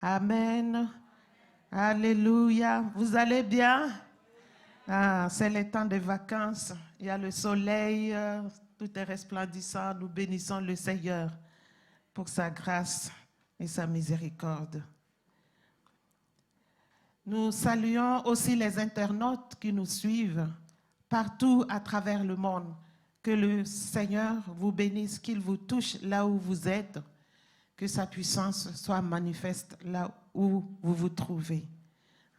Amen. Alléluia. Vous allez bien? C'est le temps des vacances. Il y a le soleil, tout est resplendissant. Nous bénissons le Seigneur pour sa grâce et sa miséricorde. Nous saluons aussi les internautes qui nous suivent partout à travers le monde. Que le Seigneur vous bénisse, qu'il vous touche là où vous êtes, que sa puissance soit manifeste là où vous vous trouvez.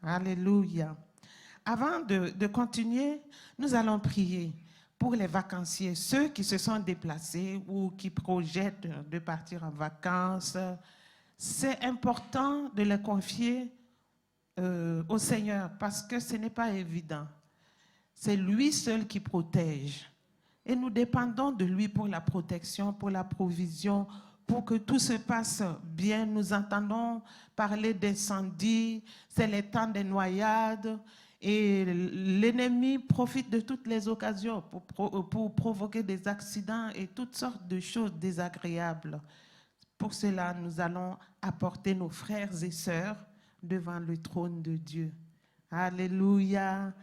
Alléluia. Avant de continuer, nous allons prier pour les vacanciers, ceux qui se sont déplacés ou qui projettent de partir en vacances. C'est important de les confier au Seigneur parce que ce n'est pas évident. C'est lui seul qui protège. Et nous dépendons de lui pour la protection, pour la provision, pour que tout se passe bien. Nous entendons parler d'incendies, c'est le temps des noyades et l'ennemi profite de toutes les occasions pour provoquer des accidents et toutes sortes de choses désagréables. Pour cela, nous allons apporter nos frères et sœurs devant le trône de Dieu. Alléluia.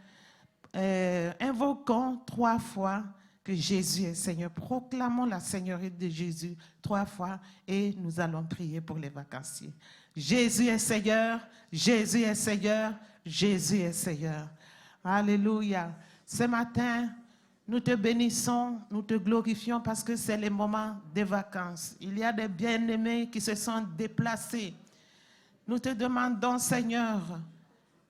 Invoquons 3 fois que Jésus est Seigneur. Proclamons la Seigneurie de Jésus 3 fois et nous allons prier pour les vacanciers. Jésus est Seigneur, Jésus est Seigneur, Jésus est Seigneur. Alléluia. Ce matin, nous te bénissons, nous te glorifions parce que c'est le moment des vacances. Il y a des bien-aimés qui se sont déplacés. Nous te demandons, Seigneur,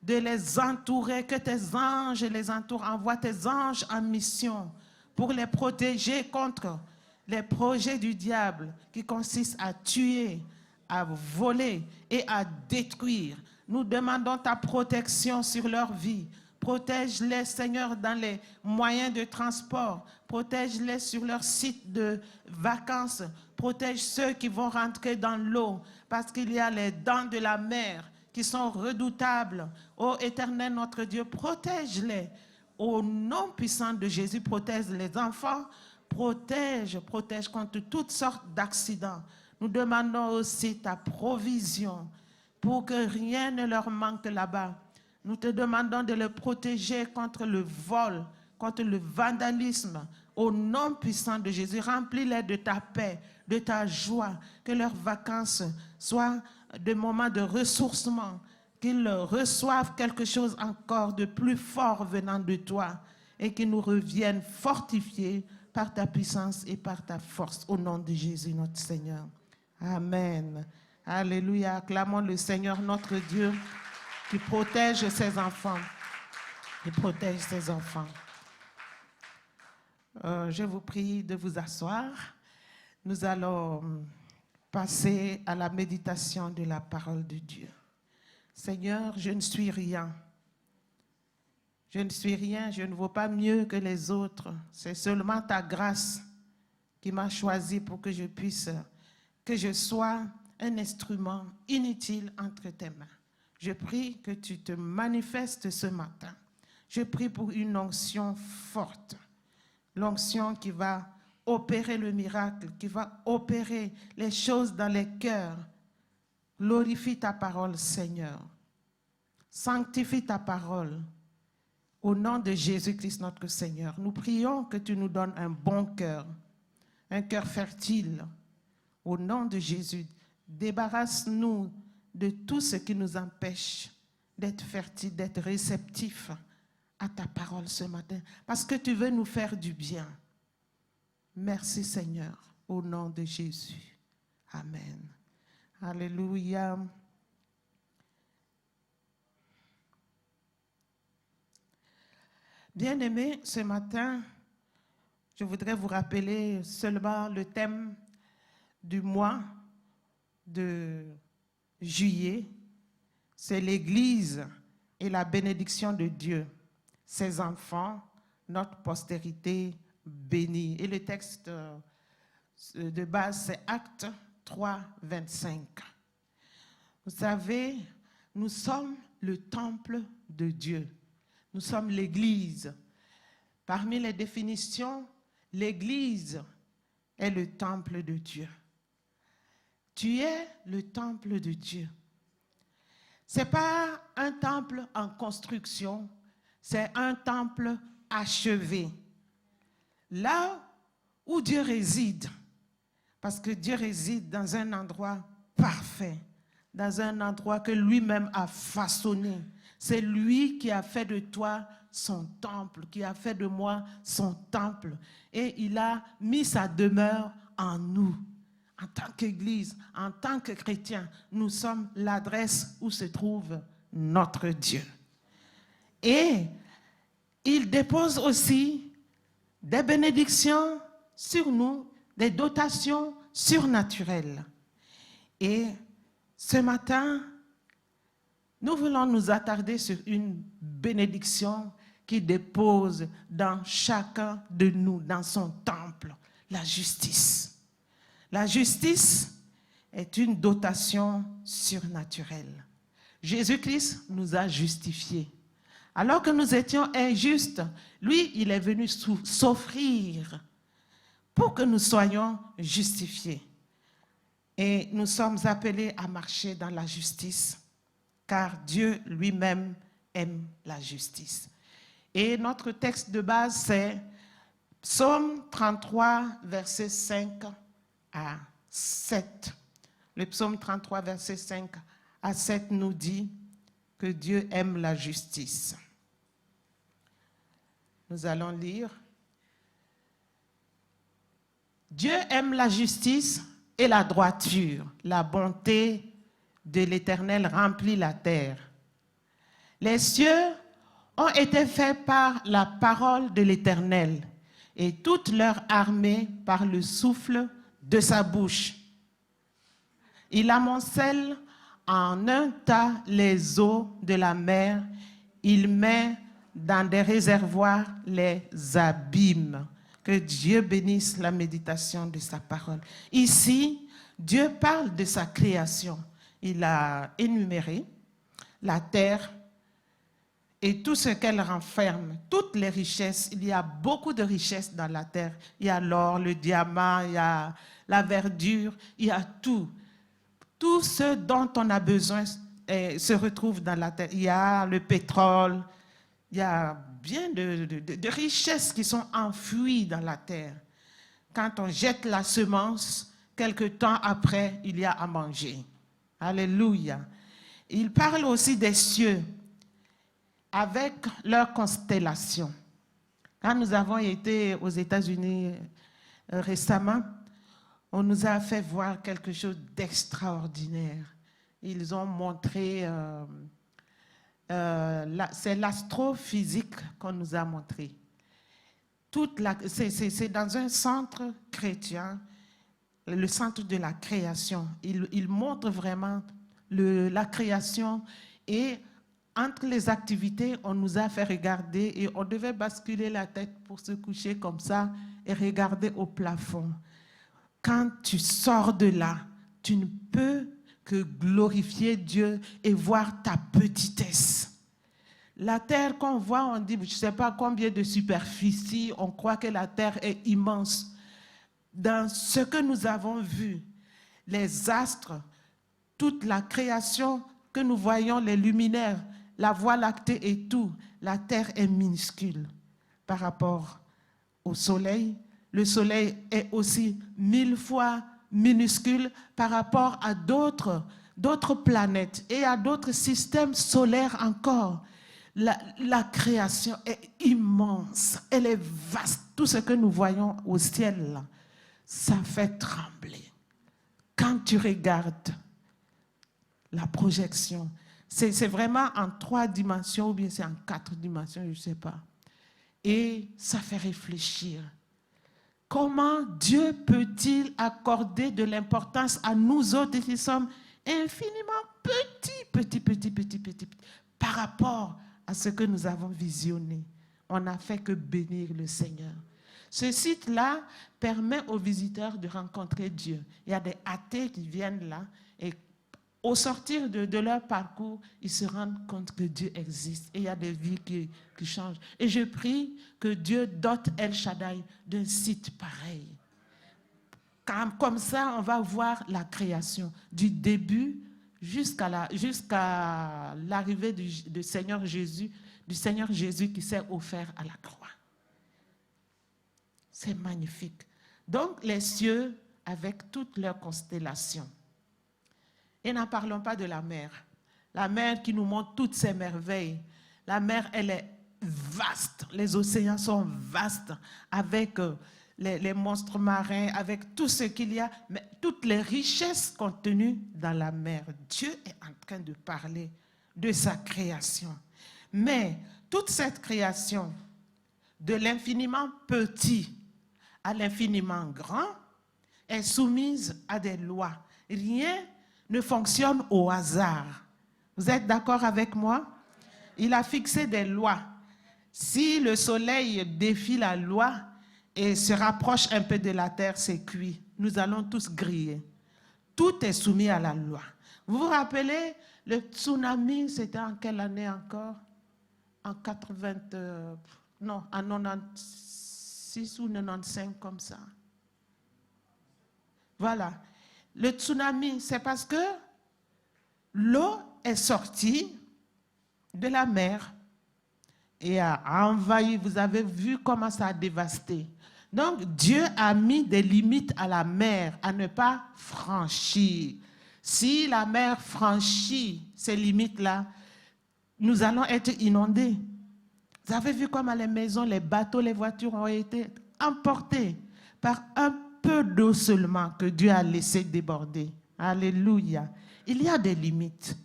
de les entourer, que tes anges les entourent. Envoie tes anges en mission pour les protéger contre les projets du diable qui consistent à tuer, à voler et à détruire. Nous demandons ta protection sur leur vie. Protège-les, Seigneur, dans les moyens de transport. Protège-les sur leur site de vacances. Protège ceux qui vont rentrer dans l'eau parce qu'il y a les dents de la mer qui sont redoutables. Ô Éternel, notre Dieu, protège-les. Au nom puissant de Jésus, protège les enfants. Protège contre toutes sortes d'accidents. Nous demandons aussi ta provision pour que rien ne leur manque là-bas. Nous te demandons de les protéger contre le vol, contre le vandalisme. Au nom puissant de Jésus, remplis-les de ta paix, de ta joie, que leurs vacances soient des moments de ressourcement, qu'ils reçoivent quelque chose encore de plus fort venant de toi et qu'ils nous reviennent fortifiés par ta puissance et par ta force. Au nom de Jésus, notre Seigneur. Amen. Alléluia. Acclamons le Seigneur, notre Dieu, qui protège ses enfants. Il protège ses enfants. Je vous prie de vous asseoir. Nous allons passer à la méditation de la parole de Dieu. Seigneur, je ne suis rien. Je ne suis rien, je ne vaux pas mieux que les autres. C'est seulement ta grâce qui m'a choisi pour que je sois un instrument inutile entre tes mains. Je prie que tu te manifestes ce matin. Je prie pour une onction forte. L'onction qui va opérer le miracle, qui va opérer les choses dans les cœurs. Glorifie ta parole, Seigneur. Sanctifie ta parole. Au nom de Jésus-Christ, notre Seigneur, nous prions que tu nous donnes un bon cœur, un cœur fertile. Au nom de Jésus, débarrasse-nous de tout ce qui nous empêche d'être fertiles, d'être réceptifs à ta parole ce matin, parce que tu veux nous faire du bien. Merci Seigneur, au nom de Jésus. Amen. Alléluia. Bien-aimés, ce matin, je voudrais vous rappeler seulement le thème du mois de juillet. C'est l'Église et la bénédiction de Dieu, ses enfants, notre postérité bénie. Et le texte de base, c'est Actes 3, 25. Vous savez, nous sommes le temple de Dieu. Nous sommes l'Église. Parmi les définitions, l'Église est le temple de Dieu. Tu es le temple de Dieu. Ce n'est pas un temple en construction, c'est un temple achevé. Là où Dieu réside, parce que Dieu réside dans un endroit parfait, dans un endroit que lui-même a façonné. C'est lui qui a fait de toi son temple, qui a fait de moi son temple. Et il a mis sa demeure en nous. En tant qu'Église, en tant que chrétiens, nous sommes l'adresse où se trouve notre Dieu. Et il dépose aussi des bénédictions sur nous, des dotations surnaturelles. Et ce matin, nous voulons nous attarder sur une bénédiction qui dépose dans chacun de nous, dans son temple, la justice. La justice est une dotation surnaturelle. Jésus-Christ nous a justifiés. Alors que nous étions injustes, lui, il est venu s'offrir pour que nous soyons justifiés. Et nous sommes appelés à marcher dans la justice, car Dieu lui-même aime la justice. Et notre texte de base, c'est Psaume 33, versets 5 à 7. Le psaume 33, verset 5 à 7 nous dit que Dieu aime la justice. Nous allons lire. Dieu aime la justice et la droiture. La bonté de l'Éternel remplit la terre. Les cieux ont été faits par la parole de l'Éternel et toute leur armée par le souffle de sa bouche. Il amoncelle en un tas les eaux de la mer. Il met dans des réservoirs les abîmes. Que Dieu bénisse la méditation de sa parole. Ici, Dieu parle de sa création. Il a énuméré la terre et tout ce qu'elle renferme, toutes les richesses. Il y a beaucoup de richesses dans la terre. Il y a l'or, le diamant, il y a la verdure, il y a tout. Tout ce dont on a besoin se retrouve dans la terre. Il y a le pétrole, il y a bien de richesses qui sont enfouies dans la terre. Quand on jette la semence, quelque temps après, il y a à manger. Alléluia. Il parle aussi des cieux avec leurs constellations. Quand nous avons été aux États-Unis récemment, on nous a fait voir quelque chose d'extraordinaire. Ils ont montré, c'est l'astrophysique qu'on nous a montré. C'est dans un centre chrétien, le centre de la création. Il montre vraiment la création et entre les activités, on nous a fait regarder et on devait basculer la tête pour se coucher comme ça et regarder au plafond. Quand tu sors de là, tu ne peux que glorifier Dieu et voir ta petitesse. La terre qu'on voit, on dit, je ne sais pas combien de superficie, on croit que la terre est immense. Dans ce que nous avons vu, les astres, toute la création que nous voyons, les luminaires, la Voie lactée et tout, la terre est minuscule par rapport au soleil. Le soleil est aussi 1000 fois minuscule par rapport à d'autres planètes et à d'autres systèmes solaires encore. La création est immense, elle est vaste. Tout ce que nous voyons au ciel, là, ça fait trembler. Quand tu regardes la projection, c'est vraiment en 3 dimensions ou bien c'est en 4 dimensions, je ne sais pas. Et ça fait réfléchir. Comment Dieu peut-il accorder de l'importance à nous autres qui sommes infiniment petits par rapport à ce que nous avons visionné? On n'a fait que bénir le Seigneur. Ce site-là permet aux visiteurs de rencontrer Dieu. Il y a des athées qui viennent là et au sortir de leur parcours, ils se rendent compte que Dieu existe et il y a des vies qui changent. Et je prie que Dieu dote El Shaddai d'un site pareil. Comme ça, on va voir la création du début jusqu'à l'arrivée du Seigneur Jésus qui s'est offert à la croix. C'est magnifique. Donc, les cieux, avec toutes leurs constellations. Et n'en parlons pas de la mer. La mer qui nous montre toutes ses merveilles. La mer, elle est vaste. Les océans sont vastes avec les monstres marins, avec tout ce qu'il y a, mais toutes les richesses contenues dans la mer. Dieu est en train de parler de sa création. Mais toute cette création, de l'infiniment petit à l'infiniment grand, est soumise à des lois. Rien ne fonctionne au hasard. Vous êtes d'accord avec moi? Il a fixé des lois. Si le soleil défie la loi et se rapproche un peu de la terre, c'est cuit. Nous allons tous griller. Tout est soumis à la loi. Vous vous rappelez, le tsunami, c'était en quelle année encore? En 96 ou 95, comme ça. Voilà. Le tsunami, c'est parce que l'eau est sortie de la mer et a envahi. Vous avez vu comment ça a dévasté. Donc, Dieu a mis des limites à la mer, à ne pas franchir. Si la mer franchit ces limites-là, nous allons être inondés. Vous avez vu comment les maisons, les bateaux, les voitures ont été emportés par un peu d'eau seulement que Dieu a laissé déborder. Alléluia. Il y a des limites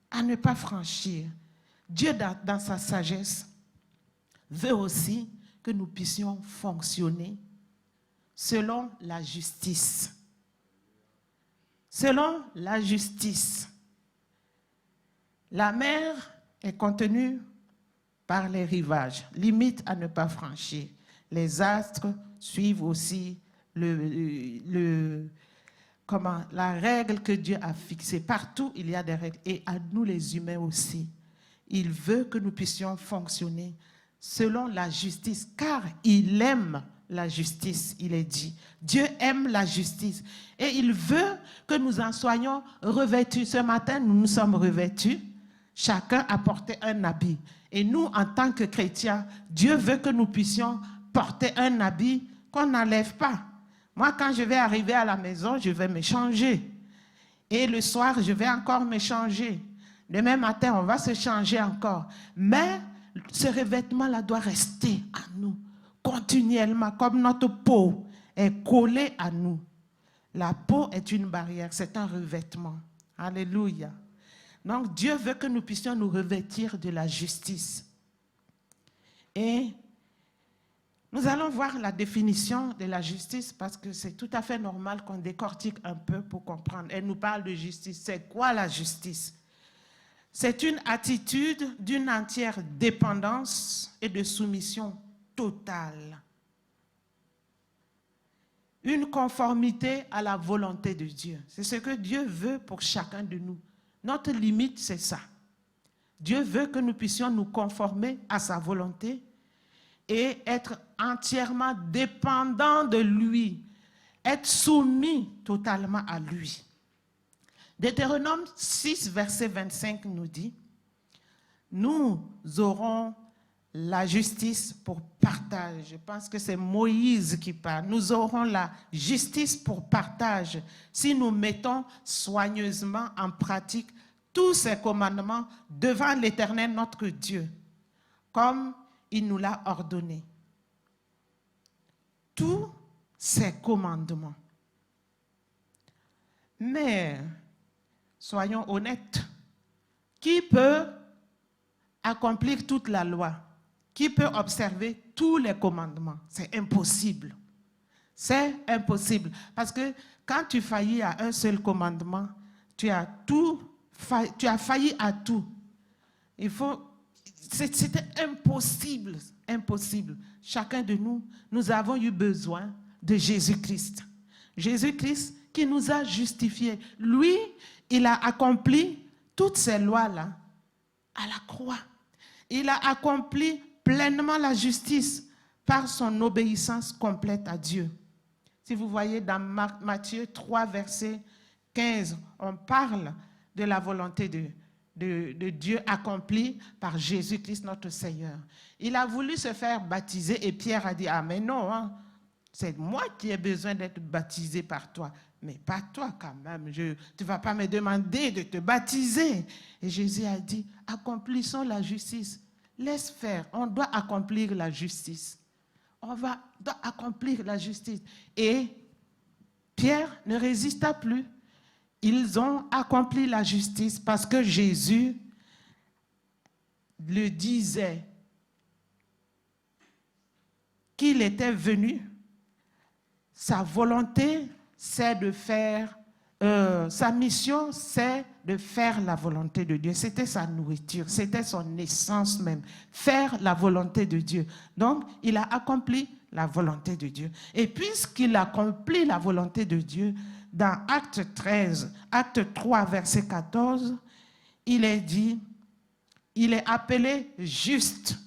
à ne pas franchir. Dieu, dans sa sagesse, veut aussi que nous puissions fonctionner selon la justice. Selon la justice. La mer est contenue par les rivages, limite à ne pas franchir. Les astres suivent aussi la règle que Dieu a fixée. Partout, il y a des règles, et à nous les humains aussi. Il veut que nous puissions fonctionner selon la justice, car il aime la justice, il est dit. Dieu aime la justice et il veut que nous en soyons revêtus. Ce matin, nous nous sommes revêtus. Chacun a porté un habit. Et nous, en tant que chrétiens, Dieu veut que nous puissions porter un habit qu'on n'enlève pas. Moi, quand je vais arriver à la maison, je vais me changer. Et le soir, je vais encore me changer. Demain matin, on va se changer encore. Mais ce revêtement-là doit rester à nous continuellement, comme notre peau est collée à nous. La peau est une barrière, c'est un revêtement. Alléluia. Donc Dieu veut que nous puissions nous revêtir de la justice. Et nous allons voir la définition de la justice parce que c'est tout à fait normal qu'on décortique un peu pour comprendre. Elle nous parle de justice. C'est quoi la justice? C'est une attitude d'une entière dépendance et de soumission totale. Une conformité à la volonté de Dieu. C'est ce que Dieu veut pour chacun de nous. Notre limite, c'est ça. Dieu veut que nous puissions nous conformer à sa volonté et être entièrement dépendants de lui, être soumis totalement à lui. Deutéronome 6, verset 25 nous dit, « Nous aurons la justice pour partage. » Je pense que c'est Moïse qui parle. « Nous aurons la justice pour partage si nous mettons soigneusement en pratique tous ces commandements devant l'Éternel notre Dieu, comme il nous l'a ordonné. » Tous ces commandements. Mais soyons honnêtes, qui peut accomplir toute la loi? Qui peut observer tous les commandements? C'est impossible. C'est impossible. Parce que quand tu faillis à un seul commandement, tu as failli à tout. C'était impossible, impossible. Chacun de nous, nous avons eu besoin de Jésus-Christ. Jésus-Christ qui nous a justifiés. Lui, il a accompli toutes ces lois-là à la croix. Il a accompli pleinement la justice par son obéissance complète à Dieu. Si vous voyez dans Matthieu 3, verset 15, on parle de la volonté de Dieu accomplie par Jésus-Christ notre Seigneur. Il a voulu se faire baptiser et Pierre a dit, ah mais non, hein, c'est moi qui ai besoin d'être baptisé par toi. Mais pas toi quand même, tu ne vas pas me demander de te baptiser. Et Jésus a dit, accomplissons la justice. Laisse faire, on doit accomplir la justice. Doit accomplir la justice. Et Pierre ne résista plus. Ils ont accompli la justice parce que Jésus le disait qu'il était venu. Sa volonté, c'est de faire, sa mission, c'est de faire la volonté de Dieu. C'était sa nourriture, c'était son essence même, faire la volonté de Dieu. Donc, il a accompli la volonté de Dieu. Et puisqu'il accomplit la volonté de Dieu, dans Acte 13, Acte 3, verset 14, il est dit, il est appelé juste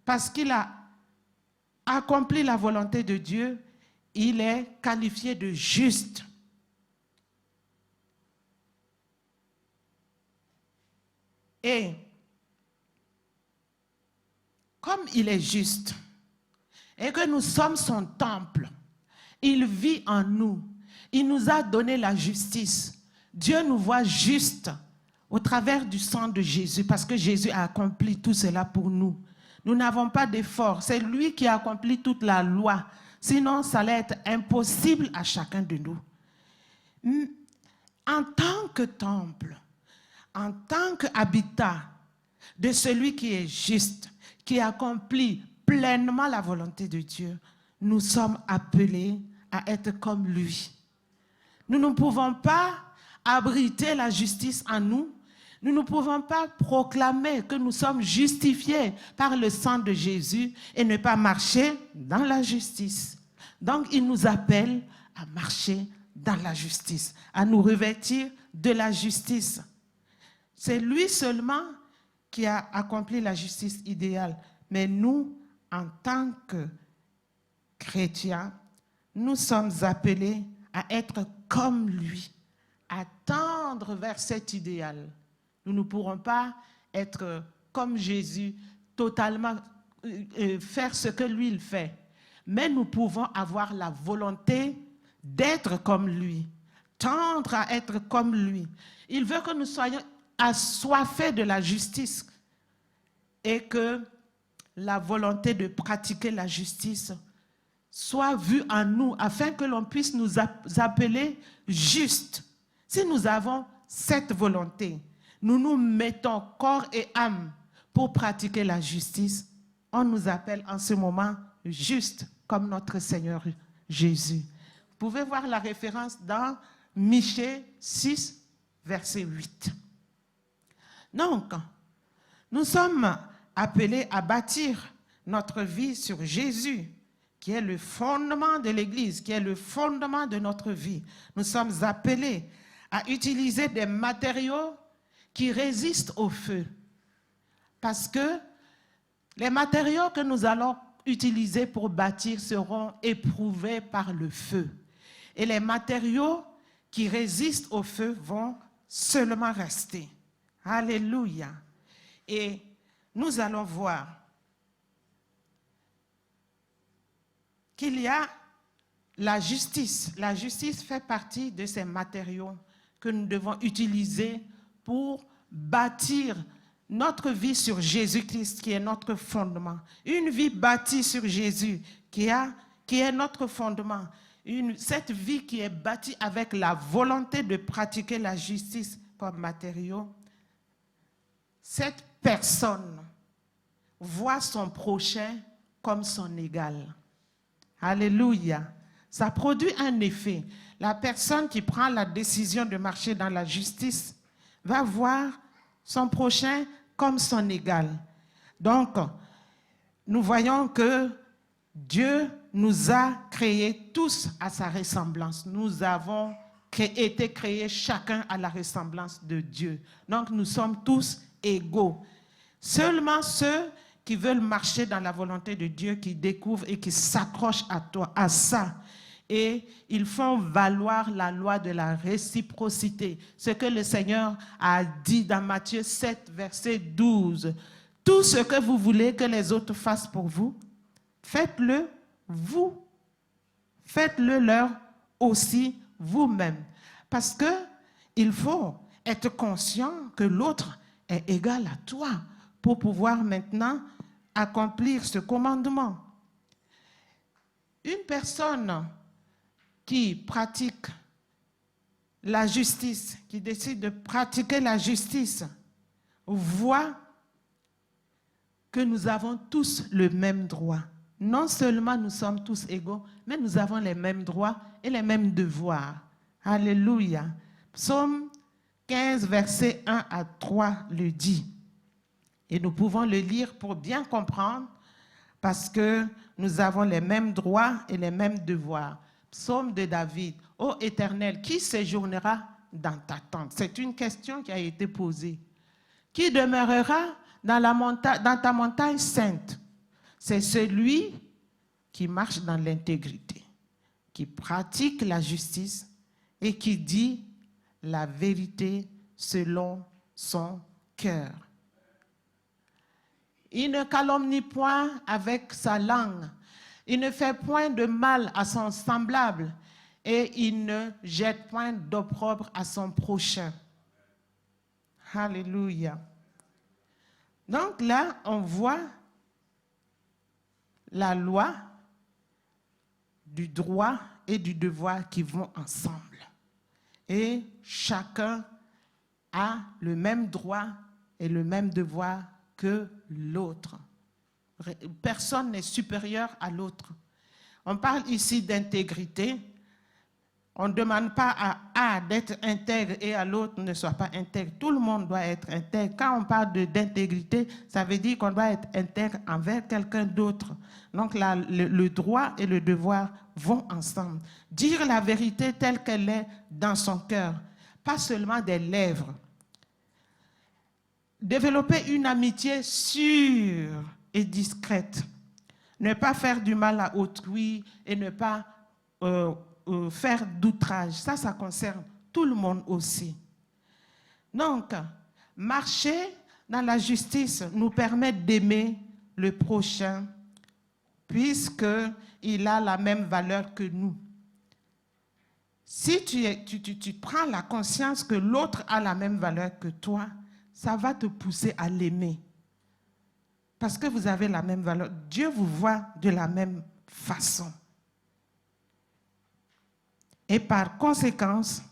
parce qu'il a accompli la volonté de Dieu. Il est qualifié de juste. Et comme il est juste et que nous sommes son temple, il vit en nous. Il nous a donné la justice. Dieu nous voit juste au travers du sang de Jésus parce que Jésus a accompli tout cela pour nous. Nous n'avons pas d'effort. C'est lui qui a accompli toute la loi. Sinon, ça allait être impossible à chacun de nous. En tant que temple, en tant qu'habitat de celui qui est juste, qui accomplit pleinement la volonté de Dieu, nous sommes appelés à être comme lui. Nous ne pouvons pas abriter la justice en nous. Nous ne pouvons pas proclamer que nous sommes justifiés par le sang de Jésus et ne pas marcher dans la justice. Donc, il nous appelle à marcher dans la justice, à nous revêtir de la justice. C'est lui seulement qui a accompli la justice idéale. Mais nous, en tant que chrétiens, nous sommes appelés à être comme lui, à tendre vers cet idéal. Nous ne pourrons pas être comme Jésus, totalement faire ce que lui il fait. Mais nous pouvons avoir la volonté d'être comme lui, tendre à être comme lui. Il veut que nous soyons assoiffés de la justice et que la volonté de pratiquer la justice soit vue en nous afin que l'on puisse nous appeler justes. Si nous avons cette volonté, nous nous mettons corps et âme pour pratiquer la justice, on nous appelle en ce moment justes comme notre Seigneur Jésus. Vous pouvez voir la référence dans Michée 6, verset 8. Donc, nous sommes appelés à bâtir notre vie sur Jésus, qui est le fondement de l'Église, qui est le fondement de notre vie. Nous sommes appelés à utiliser des matériaux qui résistent au feu. Parce que les matériaux que nous allons utiliser pour bâtir seront éprouvés par le feu. Et les matériaux qui résistent au feu vont seulement rester. Alléluia. Et nous allons voir qu'il y a la justice. La justice fait partie de ces matériaux que nous devons utiliser pour bâtir notre vie sur Jésus-Christ, qui est notre fondement. Une vie bâtie sur Jésus, qui est notre fondement. Cette vie qui est bâtie avec la volonté de pratiquer la justice comme matériau. Cette personne voit son prochain comme son égal. Alléluia. Ça produit un effet. La personne qui prend la décision de marcher dans la justice va voir son prochain comme son égal. Donc, nous voyons que Dieu nous a créés tous à sa ressemblance. Nous avons été créés chacun à la ressemblance de Dieu. Donc, nous sommes tous égaux. Seulement ceux qui veulent marcher dans la volonté de Dieu, qui découvrent et qui s'accrochent à ça, et ils font valoir la loi de la réciprocité. Ce que le Seigneur a dit dans Matthieu 7, verset 12. Tout ce que vous voulez que les autres fassent pour vous, faites-le vous. Faites-le leur aussi vous-même. Parce qu'il faut être conscient que l'autre est égal à toi pour pouvoir maintenant accomplir ce commandement. Une personne qui pratique la justice, qui décide de pratiquer la justice, voit que nous avons tous le même droit. Non seulement nous sommes tous égaux, mais nous avons les mêmes droits et les mêmes devoirs. Alléluia. Psaume 15, verset 1 à 3 le dit. Et nous pouvons le lire pour bien comprendre, parce que nous avons les mêmes droits et les mêmes devoirs. Psaume de David. Ô Éternel, qui séjournera dans ta tente? C'est une question qui a été posée. Qui demeurera dans ta montagne sainte? C'est celui qui marche dans l'intégrité, qui pratique la justice et qui dit la vérité selon son cœur. Il ne calomnie point avec sa langue. Il ne fait point de mal à son semblable et il ne jette point d'opprobre à son prochain. Alléluia. Donc là, on voit la loi du droit et du devoir qui vont ensemble. Et chacun a le même droit et le même devoir que l'autre. Personne n'est supérieur à l'autre. On parle ici d'intégrité. On ne demande pas à A d'être intègre et à l'autre ne soit pas intègre. Tout le monde doit être intègre. Quand on parle d'intégrité, ça veut dire qu'on doit être intègre envers quelqu'un d'autre. Donc là, le droit et le devoir vont ensemble. Dire la vérité telle qu'elle est dans son cœur, pas seulement des lèvres. Développer une amitié sûre et discrète. Ne pas faire du mal à autrui et ne pas faire d'outrage. Ça concerne tout le monde aussi. Donc, marcher dans la justice nous permet d'aimer le prochain puisqu'il a la même valeur que nous. Si tu prends la conscience que l'autre a la même valeur que toi, ça va te pousser à l'aimer. Parce que vous avez la même valeur. Dieu vous voit de la même façon. Et par conséquence,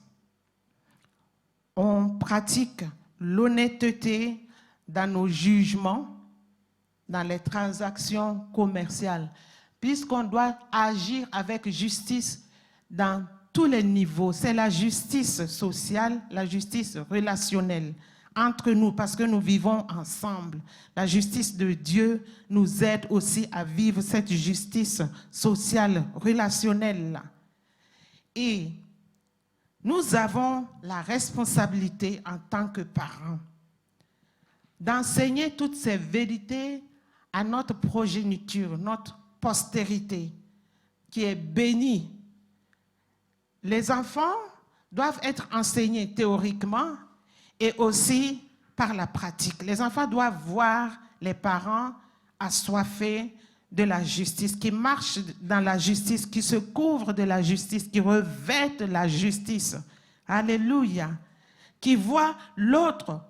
on pratique l'honnêteté dans nos jugements, dans les transactions commerciales, puisqu'on doit agir avec justice dans tous les niveaux. C'est la justice sociale, la justice relationnelle entre nous, parce que nous vivons ensemble. La justice de Dieu nous aide aussi à vivre cette justice sociale, relationnelle. Et nous avons la responsabilité en tant que parents d'enseigner toutes ces vérités à notre progéniture, notre postérité, qui est bénie. Les enfants doivent être enseignés théoriquement et aussi par la pratique. Les enfants doivent voir les parents assoiffés de la justice, qui marchent dans la justice, qui se couvrent de la justice, qui revêtent la justice. Alléluia. Qui voient l'autre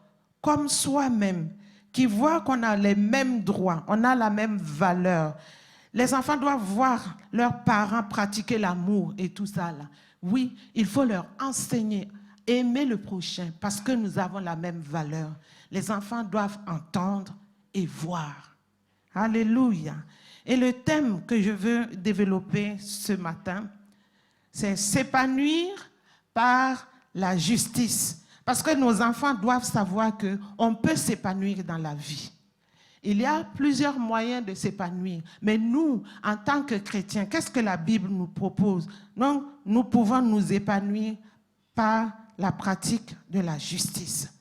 comme soi-même, qui voient qu'on a les mêmes droits, on a la même valeur. Les enfants doivent voir leurs parents pratiquer l'amour et tout ça là. Oui, il faut leur enseigner, aimer le prochain, parce que nous avons la même valeur. Les enfants doivent entendre et voir. Alléluia. Et le thème que je veux développer ce matin, c'est s'épanouir par la justice. Parce que nos enfants doivent savoir qu'on peut s'épanouir dans la vie. Il y a plusieurs moyens de s'épanouir. Mais nous, en tant que chrétiens, qu'est-ce que la Bible nous propose? Donc, nous pouvons nous épanouir par la pratique de la justice.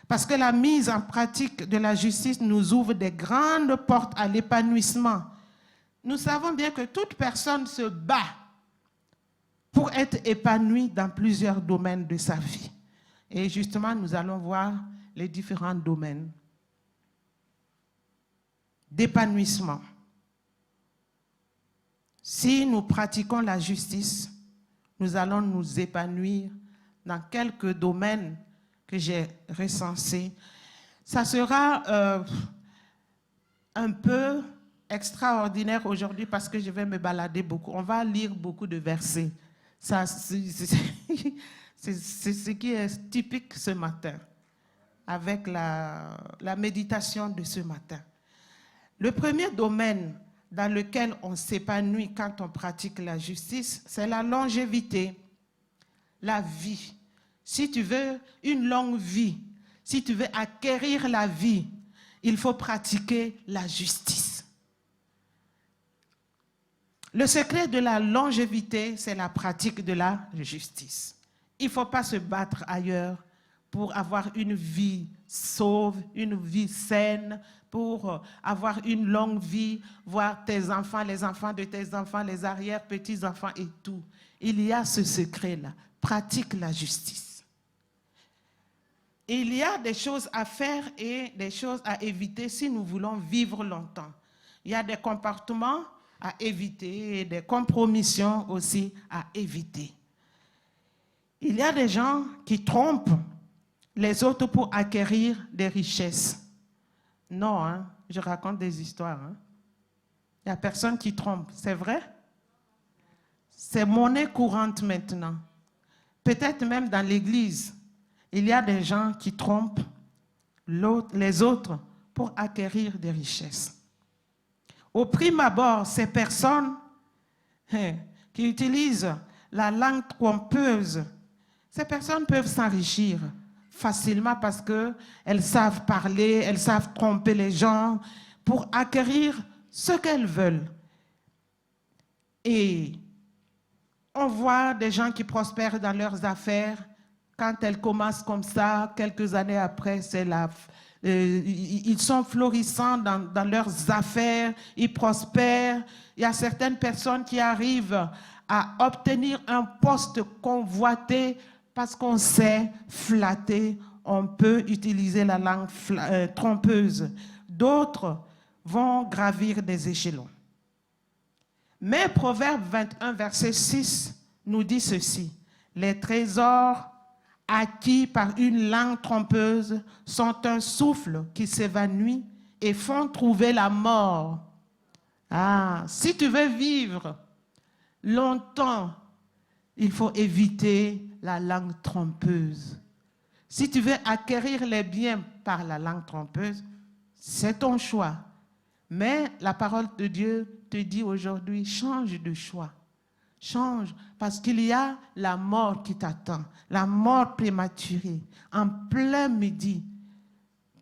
Parce que la mise en pratique de la justice nous ouvre des grandes portes à l'épanouissement. Nous savons bien que toute personne se bat pour être épanoui dans plusieurs domaines de sa vie. Et justement, nous allons voir les différents domaines d'épanouissement. Si nous pratiquons la justice, nous allons nous épanouir dans quelques domaines que j'ai recensés. Ça sera un peu extraordinaire aujourd'hui parce que je vais me balader beaucoup. On va lire beaucoup de versets. C'est ce qui est typique ce matin, avec la méditation de ce matin. Le premier domaine dans lequel on s'épanouit quand on pratique la justice, c'est la longévité, la vie. Si tu veux une longue vie, si tu veux acquérir la vie, il faut pratiquer la justice. Le secret de la longévité, c'est la pratique de la justice. Il ne faut pas se battre ailleurs pour avoir une vie sauve, une vie saine, pour avoir une longue vie, voir tes enfants, les enfants de tes enfants, les arrière-petits-enfants et tout. Il y a ce secret-là. Pratique la justice. Il y a des choses à faire et des choses à éviter si nous voulons vivre longtemps. Il y a des comportements à éviter et des compromissions aussi à éviter. Il y a des gens qui trompent les autres pour acquérir des richesses. Non, hein, je raconte des histoires. Hein. Il n'y a personne qui trompe, c'est vrai? C'est monnaie courante maintenant. Peut-être même dans l'église, il y a des gens qui trompent les autres pour acquérir des richesses. Au prime abord, ces personnes qui utilisent la langue trompeuse, ces personnes peuvent s'enrichir facilement parce qu'elles savent parler, elles savent tromper les gens pour acquérir ce qu'elles veulent. Et on voit des gens qui prospèrent dans leurs affaires. Quand elles commencent comme ça, quelques années après, ils sont florissants dans leurs affaires, ils prospèrent. Il y a certaines personnes qui arrivent à obtenir un poste convoité parce qu'on sait flatter, on peut utiliser la langue trompeuse. D'autres vont gravir des échelons. Mais Proverbe 21, verset 6 nous dit ceci. Les trésors acquis par une langue trompeuse sont un souffle qui s'évanouit et font trouver la mort. Ah, si tu veux vivre longtemps, il faut éviter la langue trompeuse. Si tu veux acquérir les biens par la langue trompeuse, c'est ton choix. Mais la parole de Dieu te dit aujourd'hui, change de choix. Change, parce qu'il y a la mort qui t'attend, la mort prématurée, en plein midi.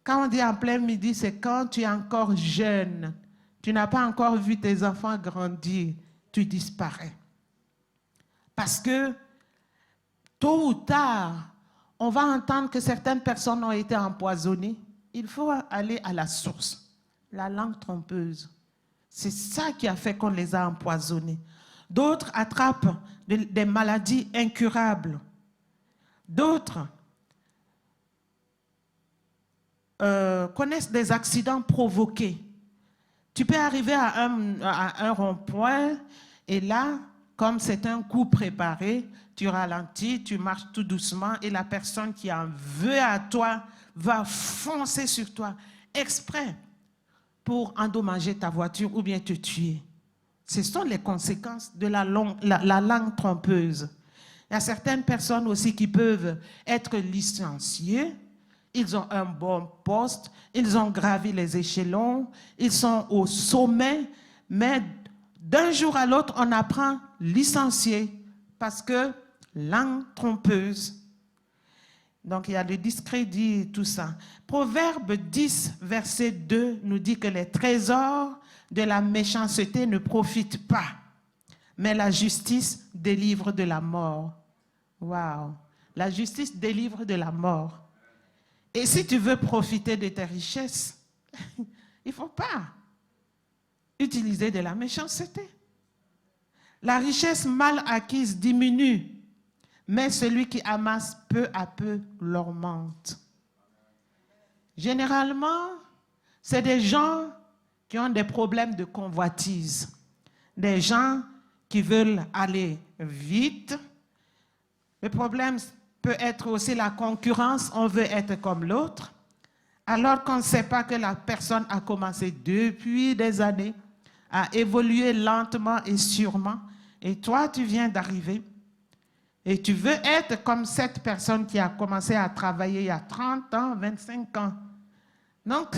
Quand on dit en plein midi, c'est quand tu es encore jeune, tu n'as pas encore vu tes enfants grandir, tu disparais. Parce que tôt ou tard, on va entendre que certaines personnes ont été empoisonnées. Il faut aller à la source, la langue trompeuse. C'est ça qui a fait qu'on les a empoisonnés. D'autres attrapent des maladies incurables. D'autres connaissent des accidents provoqués. Tu peux arriver à un rond-point et là, comme c'est un coup préparé, tu ralentis, tu marches tout doucement et la personne qui en veut à toi va foncer sur toi exprès pour endommager ta voiture ou bien te tuer. Ce sont les conséquences de la langue trompeuse. Il y a certaines personnes aussi qui peuvent être licenciées. Ils ont un bon poste, ils ont gravi les échelons, ils sont au sommet, mais d'un jour à l'autre, on apprend licencié parce que langue trompeuse. Donc, il y a le discrédit et tout ça. Proverbe 10, verset 2 nous dit que les trésors de la méchanceté ne profitent pas, mais la justice délivre de la mort. Waouh! La justice délivre de la mort. Et si tu veux profiter de tes richesses, il ne faut pas utiliser de la méchanceté. La richesse mal acquise diminue, mais celui qui amasse peu à peu l'augmente. Généralement, c'est des gens qui ont des problèmes de convoitise, des gens qui veulent aller vite. Le problème peut être aussi la concurrence, on veut être comme l'autre, alors qu'on ne sait pas que la personne a commencé depuis des années à évoluer lentement et sûrement, et toi, tu viens d'arriver, et tu veux être comme cette personne qui a commencé à travailler il y a 30 ans, 25 ans. Donc,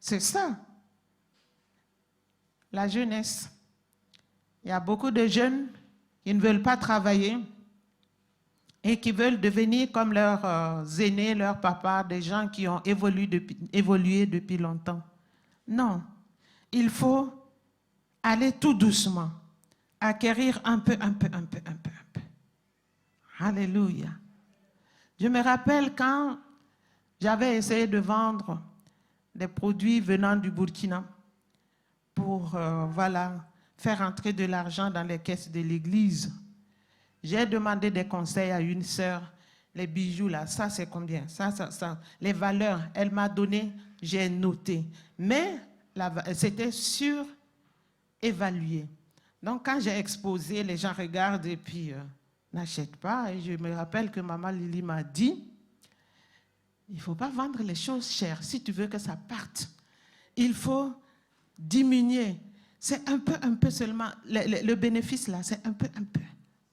c'est ça, la jeunesse. Il y a beaucoup de jeunes qui ne veulent pas travailler et qui veulent devenir comme leurs aînés, leurs papas, des gens qui ont évolué depuis longtemps. Non, il faut aller tout doucement, acquérir un peu. Alléluia. Je me rappelle quand j'avais essayé de vendre des produits venant du Burkina pour faire entrer de l'argent dans les caisses de l'église. J'ai demandé des conseils à une sœur. Les bijoux, là, ça c'est combien? Ça. Les valeurs, elle m'a donné, j'ai noté. Mais c'était surévalué. Donc quand j'ai exposé, les gens regardent et puis n'achètent pas. Et je me rappelle que maman Lily m'a dit, il ne faut pas vendre les choses chères. Si tu veux que ça parte, il faut diminuer. C'est un peu seulement. Le bénéfice là, c'est un peu.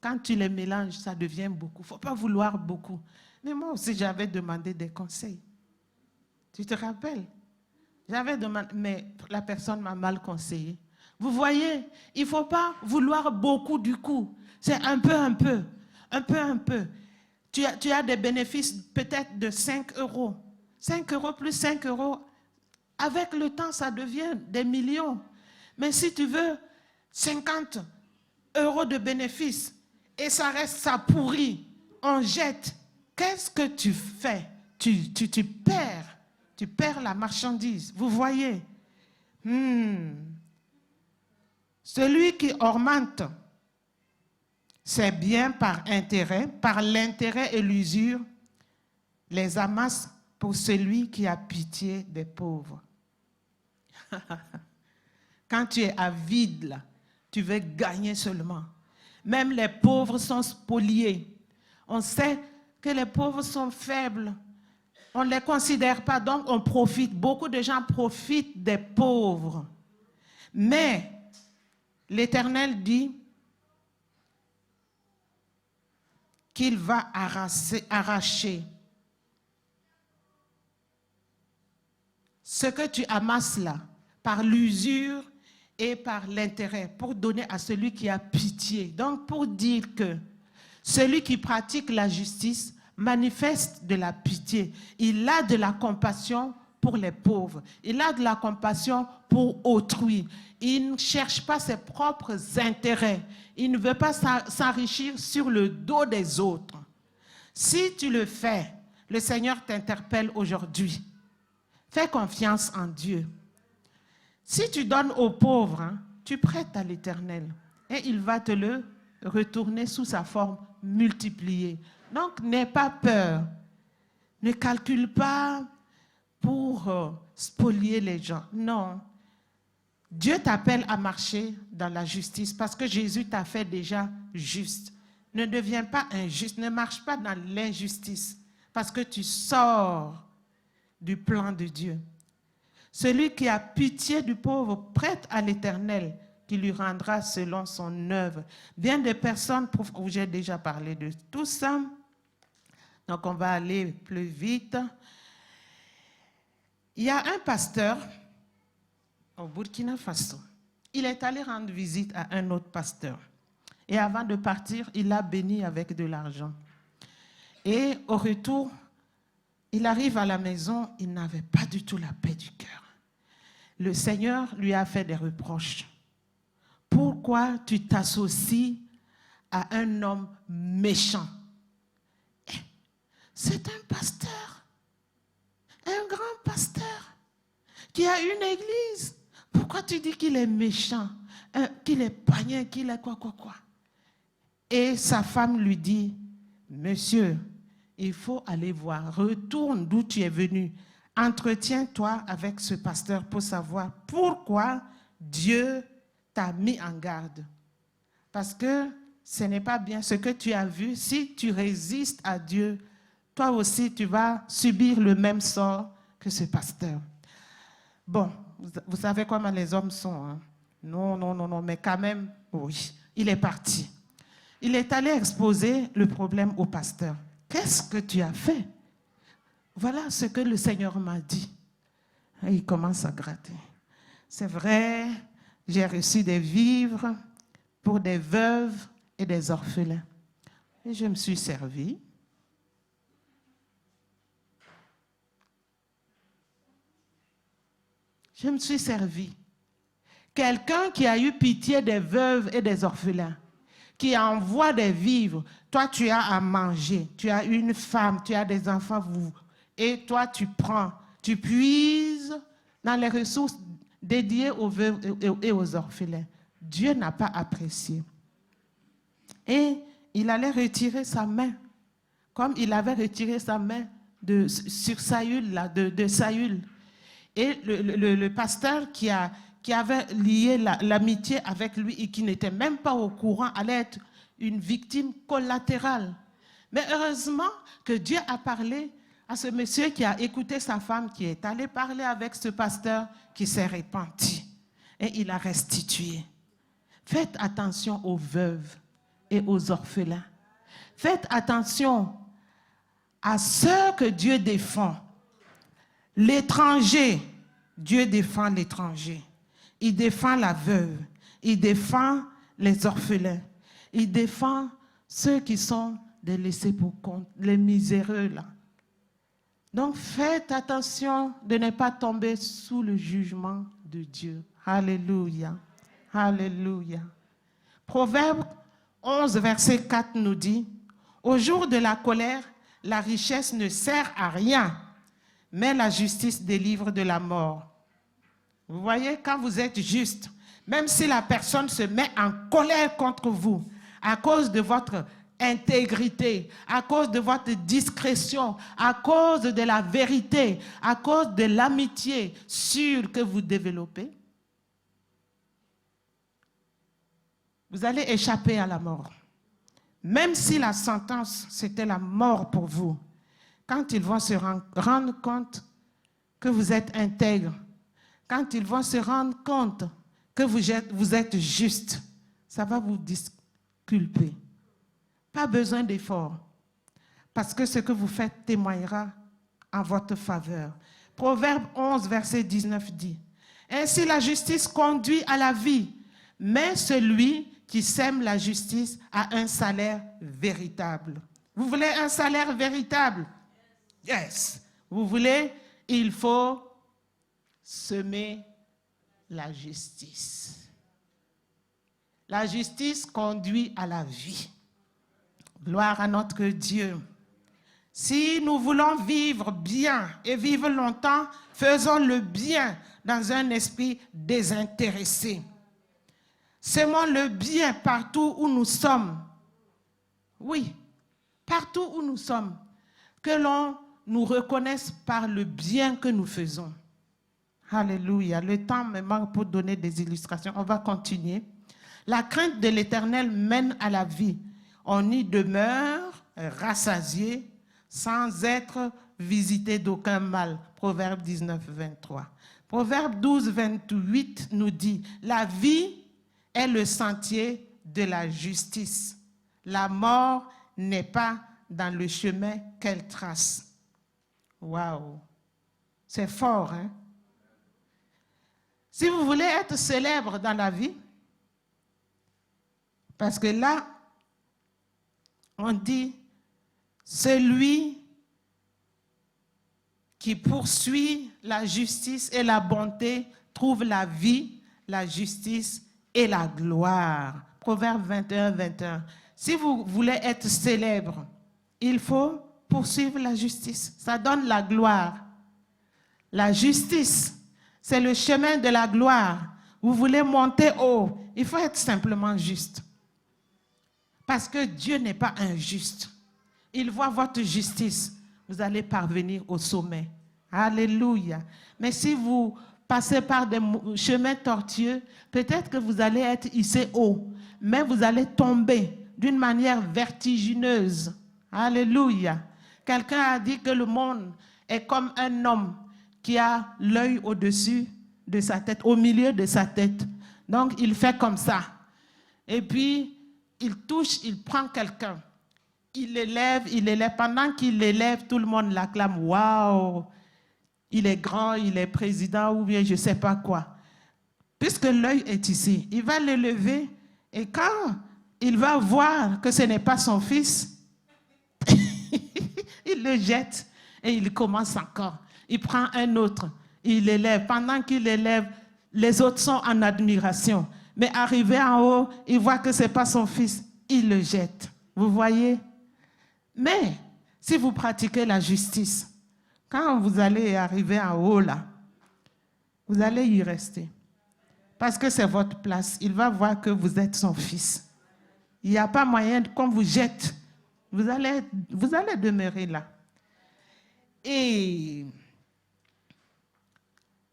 Quand tu les mélanges, ça devient beaucoup. Il ne faut pas vouloir beaucoup. Mais moi aussi, j'avais demandé des conseils. Tu te rappelles? J'avais demandé, mais la personne m'a mal conseillé. Vous voyez, il ne faut pas vouloir beaucoup du coup. C'est un peu. Tu as des bénéfices peut-être de 5 euros. 5 euros plus 5 euros. Avec le temps, ça devient des millions. Mais si tu veux 50 euros de bénéfices et ça reste, ça pourrit, on jette, qu'est-ce que tu fais? Tu perds la marchandise. Vous voyez? Celui qui augmente ses biens par l'intérêt et l'usure, les amasse pour celui qui a pitié des pauvres. Quand tu es avide, là, tu veux gagner seulement. Même les pauvres sont spoliés. On sait que les pauvres sont faibles. On ne les considère pas, donc on profite. Beaucoup de gens profitent des pauvres. Mais l'Éternel dit qu'il va arracher ce que tu amasses là, par l'usure et par l'intérêt, pour donner à celui qui a pitié. Donc, pour dire que celui qui pratique la justice manifeste de la pitié. Il a de la compassion pour les pauvres. Il a de la compassion pour autrui. Il ne cherche pas ses propres intérêts. Il ne veut pas s'enrichir sur le dos des autres. Si tu le fais, le Seigneur t'interpelle aujourd'hui. Fais confiance en Dieu. Si tu donnes aux pauvres, tu prêtes à l'Éternel et il va te le retourner sous sa forme multipliée. Donc, n'aie pas peur. Ne calcule pas pour spolier les gens. Non. Dieu t'appelle à marcher dans la justice parce que Jésus t'a fait déjà juste. Ne deviens pas injuste, ne marche pas dans l'injustice parce que tu sors du plan de Dieu. Celui qui a pitié du pauvre prête à l'Éternel qui lui rendra selon son œuvre. Bien des personnes, où j'ai déjà parlé de tout ça, donc on va aller plus vite. Il y a un pasteur au Burkina Faso. Il est allé rendre visite à un autre pasteur. Et avant de partir, il l'a béni avec de l'argent. Et au retour, il arrive à la maison, il n'avait pas du tout la paix du cœur. Le Seigneur lui a fait des reproches. Pourquoi tu t'associes à un homme méchant? C'est un pasteur, un grand pasteur qui a une église. Pourquoi tu dis qu'il est méchant? qu'il est poigné, qu'il est quoi. Et sa femme lui dit, monsieur, il faut aller voir, retourne d'où tu es venu, entretiens-toi avec ce pasteur pour savoir pourquoi Dieu t'a mis en garde. Parce que ce n'est pas bien ce que tu as vu. Si tu résistes à Dieu, toi aussi tu vas subir le même sort que ce pasteur. Bon, vous savez comment les hommes sont. Hein? Non, mais quand même, oui, il est parti. Il est allé exposer le problème au pasteur. Qu'est-ce que tu as fait? Voilà ce que le Seigneur m'a dit. Et il commence à gratter. C'est vrai, j'ai reçu des vivres pour des veuves et des orphelins. Et je me suis servi. Je me suis servi. Quelqu'un qui a eu pitié des veuves et des orphelins, qui envoie des vivres. Toi, tu as à manger, tu as une femme, tu as des enfants, et toi, tu prends, tu puises dans les ressources dédiées aux veuves et aux orphelins. Dieu n'a pas apprécié. Et il allait retirer sa main, comme il avait retiré sa main sur Saül, de Saül. Et le pasteur qui avait lié l'amitié avec lui et qui n'était même pas au courant allait être une victime collatérale. Mais heureusement que Dieu a parlé à ce monsieur qui a écouté sa femme, qui est allé parler avec ce pasteur qui s'est repenti. Et il a restitué. Faites attention aux veuves et aux orphelins. Faites attention à ceux que Dieu défend. L'étranger, Dieu défend l'étranger. Il défend la veuve. Il défend les orphelins. Il défend ceux qui sont des laissés pour compte, les miséreux là. Donc faites attention de ne pas tomber sous le jugement de Dieu. Alléluia. Alléluia. Proverbe 11, verset 4 nous dit, « Au jour de la colère, la richesse ne sert à rien, mais la justice délivre de la mort. » Vous voyez, quand vous êtes juste, même si la personne se met en colère contre vous, à cause de votre intégrité, à cause de votre discrétion, à cause de la vérité, à cause de l'amitié sûre que vous développez, vous allez échapper à la mort. Même si la sentence, c'était la mort pour vous, quand ils vont se rendre compte que vous êtes intègre, quand ils vont se rendre compte que vous êtes juste, ça va vous disculper. Pas besoin d'effort, parce que ce que vous faites témoignera en votre faveur. Proverbe 11, verset 19 dit, « Ainsi la justice conduit à la vie, mais celui qui sème la justice a un salaire véritable. » Vous voulez un salaire véritable? Yes. Vous voulez? Il faut semer la justice. La justice conduit à la vie. Gloire à notre Dieu. Si nous voulons vivre bien et vivre longtemps, faisons le bien dans un esprit désintéressé. Semons le bien partout où nous sommes. Oui, partout où nous sommes. Que l'on nous reconnaisse par le bien que nous faisons. Alléluia. Le temps me manque pour donner des illustrations. On va continuer. La crainte de l'Éternel mène à la vie. On y demeure rassasié sans être visité d'aucun mal. Proverbe 19, 23. Proverbe 12, 28 nous dit, « La vie est le sentier de la justice. La mort n'est pas dans le chemin qu'elle trace. » Waouh! C'est fort, hein? Si vous voulez être célèbre dans la vie, parce que là, on dit, celui qui poursuit la justice et la bonté trouve la vie, la justice et la gloire. Proverbe 21, 21. Si vous voulez être célèbre, il faut poursuivre la justice. Ça donne la gloire. La justice, c'est le chemin de la gloire. Vous voulez monter haut, Il faut être simplement juste. Parce que Dieu n'est pas injuste. Il voit votre justice. Vous allez parvenir au sommet. Alléluia. Mais si vous passez par des chemins tortueux, peut-être que vous allez être hissé haut, mais vous allez tomber d'une manière vertigineuse. Alléluia. Quelqu'un a dit que le monde est comme un homme qui a l'œil au-dessus de sa tête, au milieu de sa tête. Donc, il fait comme ça. Et puis, il touche, il prend quelqu'un. Il l'élève, il l'élève. Pendant qu'il l'élève, tout le monde l'acclame. Waouh! Il est grand, il est président ou bien je ne sais pas quoi. Puisque l'œil est ici, il va l'élever et quand il va voir que ce n'est pas son fils, il le jette et il commence encore. Il prend un autre, il l'élève. Pendant qu'il l'élève, les autres sont en admiration. Mais arrivé en haut, il voit que ce n'est pas son fils, il le jette. Vous voyez? Mais si vous pratiquez la justice, quand vous allez arriver en haut là, vous allez y rester. Parce que c'est votre place. Il va voir que vous êtes son fils. Il n'y a pas moyen, qu'on vous jette, vous allez demeurer là. Et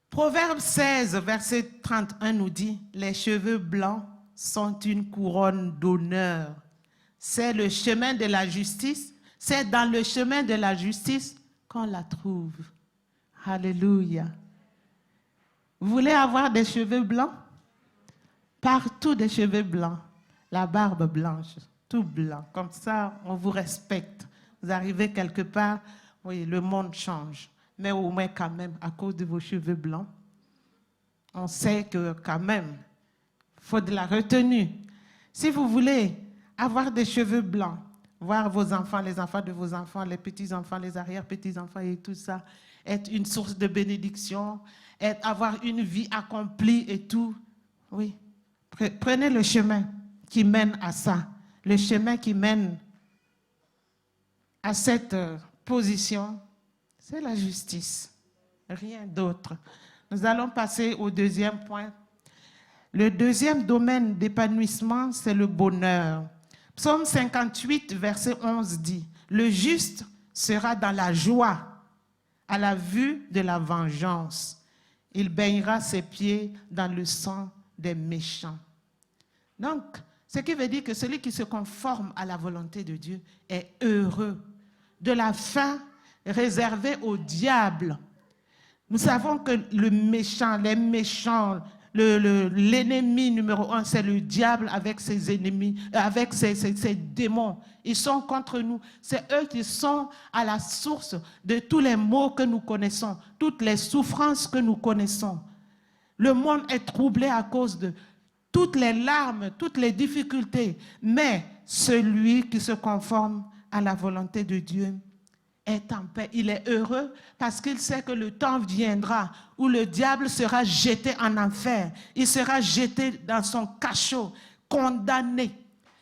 Proverbe 16, verset 31 nous dit, « Les cheveux blancs sont une couronne d'honneur. » C'est le chemin de la justice. C'est dans le chemin de la justice qu'on la trouve. Alléluia. Vous voulez avoir des cheveux blancs? Partout des cheveux blancs. La barbe blanche, tout blanc. Comme ça, on vous respecte. Vous arrivez quelque part, oui, le monde change. Mais au moins quand même, à cause de vos cheveux blancs, on sait que quand même, il faut de la retenue. Si vous voulez avoir des cheveux blancs, voir vos enfants, les enfants de vos enfants, les petits-enfants, les arrière-petits-enfants et tout ça, être une source de bénédiction, avoir une vie accomplie et tout. Oui, prenez le chemin qui mène à ça, le chemin qui mène à cette position, c'est la justice, rien d'autre. Nous allons passer au deuxième point. Le deuxième domaine d'épanouissement, c'est le bonheur. Psaume 58, verset 11 dit, « Le juste sera dans la joie à la vue de la vengeance. Il baignera ses pieds dans le sang des méchants. » Donc, ce qui veut dire que celui qui se conforme à la volonté de Dieu est heureux. De la fin réservée au diable. Nous savons que le méchant, les méchants, l'ennemi numéro un, c'est le diable avec ses ennemis, avec ses démons. Ils sont contre nous. C'est eux qui sont à la source de tous les maux que nous connaissons, toutes les souffrances que nous connaissons. Le monde est troublé à cause de toutes les larmes, toutes les difficultés. Mais celui qui se conforme à la volonté de Dieu est en paix. Il est heureux parce qu'il sait que le temps viendra où le diable sera jeté en enfer. Il sera jeté dans son cachot, condamné.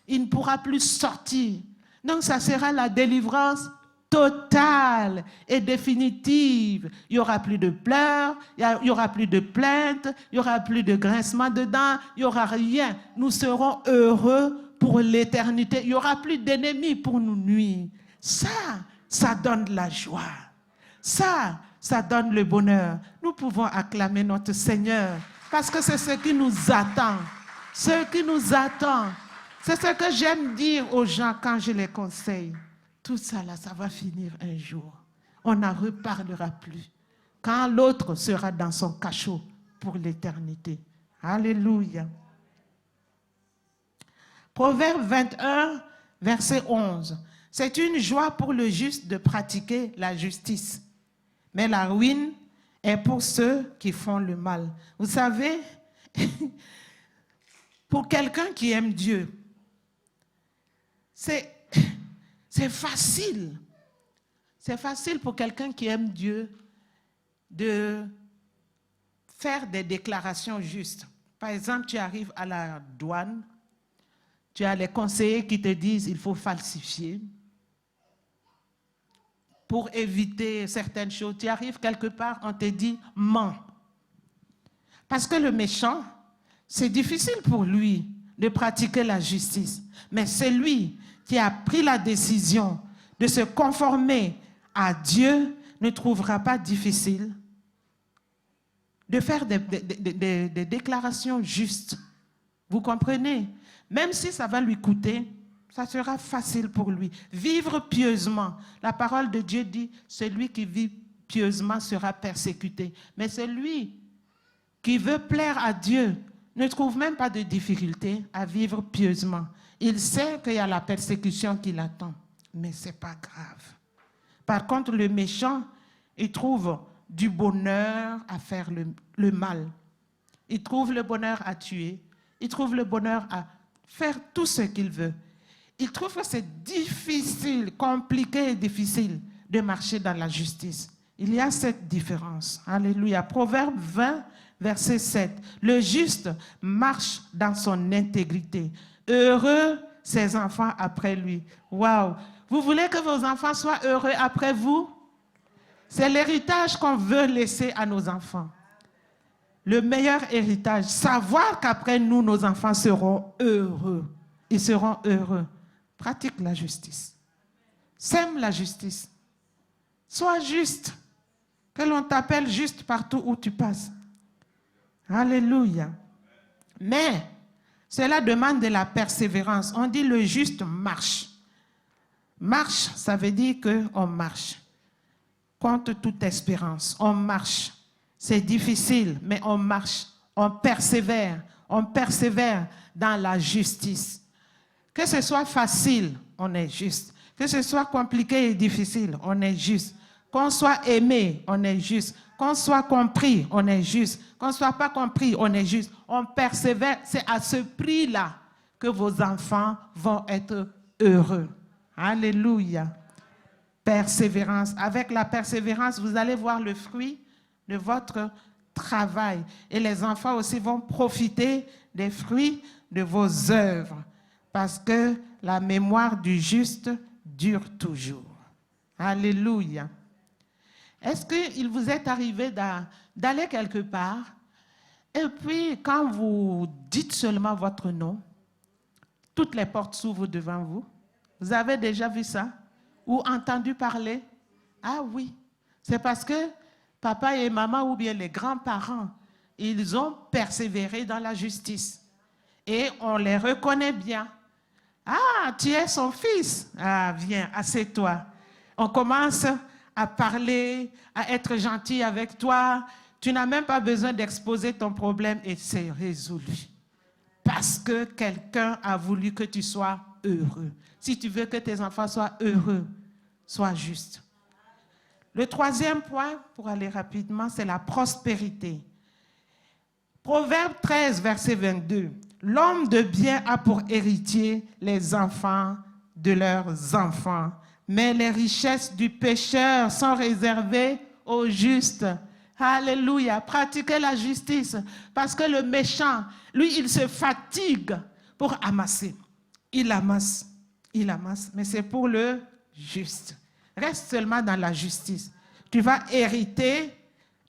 Il ne pourra plus sortir. Donc ça sera la délivrance totale et définitive. Il n'y aura plus de pleurs, il n'y aura plus de plaintes, il n'y aura plus de grincement de dents, il n'y aura rien. Nous serons heureux pour l'éternité. Il n'y aura plus d'ennemis pour nous nuire. Ça donne de la joie. Ça donne le bonheur. Nous pouvons acclamer notre Seigneur parce que c'est ce qui nous attend. Ce qui nous attend. C'est ce que j'aime dire aux gens quand je les conseille. Tout ça là, ça va finir un jour. On n'en reparlera plus. Quand l'autre sera dans son cachot pour l'éternité. Alléluia. Proverbe 21, verset 11. C'est une joie pour le juste de pratiquer la justice, mais la ruine est pour ceux qui font le mal. Vous savez, pour quelqu'un qui aime Dieu, c'est facile. C'est facile pour quelqu'un qui aime Dieu de faire des déclarations justes. Par exemple, tu arrives à la douane, tu as les conseillers qui te disent qu'il faut falsifier. Pour éviter certaines choses, tu arrives quelque part, on te dit « mens ». Parce que le méchant, c'est difficile pour lui de pratiquer la justice. Mais celui qui a pris la décision de se conformer à Dieu ne trouvera pas difficile de faire des déclarations justes. Vous comprenez? Même si ça va lui coûter, ça sera facile pour lui. Vivre pieusement. La parole de Dieu dit, celui qui vit pieusement sera persécuté. Mais celui qui veut plaire à Dieu ne trouve même pas de difficulté à vivre pieusement. Il sait qu'il y a la persécution qui l'attend, mais ce n'est pas grave. Par contre, le méchant, il trouve du bonheur à faire le mal. Il trouve le bonheur à tuer. Il trouve le bonheur à faire tout ce qu'il veut. Il trouve que c'est difficile, compliqué et difficile de marcher dans la justice. Il y a cette différence. Alléluia. Proverbe 20, verset 7. Le juste marche dans son intégrité. Heureux ses enfants après lui. Waouh! Vous voulez que vos enfants soient heureux après vous? C'est l'héritage qu'on veut laisser à nos enfants. Le meilleur héritage, savoir qu'après nous, nos enfants seront heureux. Ils seront heureux. Pratique la justice. Sème la justice. Sois juste. Que l'on t'appelle juste partout où tu passes. Alléluia. Mais cela demande de la persévérance. On dit le juste marche. Marche, ça veut dire qu'on marche. Contre toute espérance, on marche. C'est difficile, mais on marche. On persévère dans la justice. Que ce soit facile, on est juste. Que ce soit compliqué et difficile, on est juste. Qu'on soit aimé, on est juste. Qu'on soit compris, on est juste. Qu'on ne soit pas compris, on est juste. On persévère. C'est à ce prix-là que vos enfants vont être heureux. Alléluia. Persévérance. Avec la persévérance, vous allez voir le fruit de votre travail. Et les enfants aussi vont profiter des fruits de vos œuvres. Parce que la mémoire du juste dure toujours. Alléluia. Est-ce qu'il vous est arrivé d'aller quelque part et puis quand vous dites seulement votre nom, toutes les portes s'ouvrent devant vous? Vous avez déjà vu ça? Ou entendu parler? Ah oui, c'est parce que papa et maman ou bien les grands-parents, ils ont persévéré dans la justice. Et on les reconnaît bien. Ah, tu es son fils. Ah, viens, assieds-toi. On commence à parler, à être gentil avec toi. Tu n'as même pas besoin d'exposer ton problème et c'est résolu. Parce que quelqu'un a voulu que tu sois heureux. Si tu veux que tes enfants soient heureux, sois juste. Le troisième point, pour aller rapidement, c'est la prospérité. Proverbe 13, verset 22. L'homme de bien a pour héritier les enfants de leurs enfants, mais les richesses du pécheur sont réservées aux justes. Alléluia. Pratiquez la justice, parce que le méchant, lui, il se fatigue pour amasser. Il amasse, mais c'est pour le juste. Reste seulement dans la justice. Tu vas hériter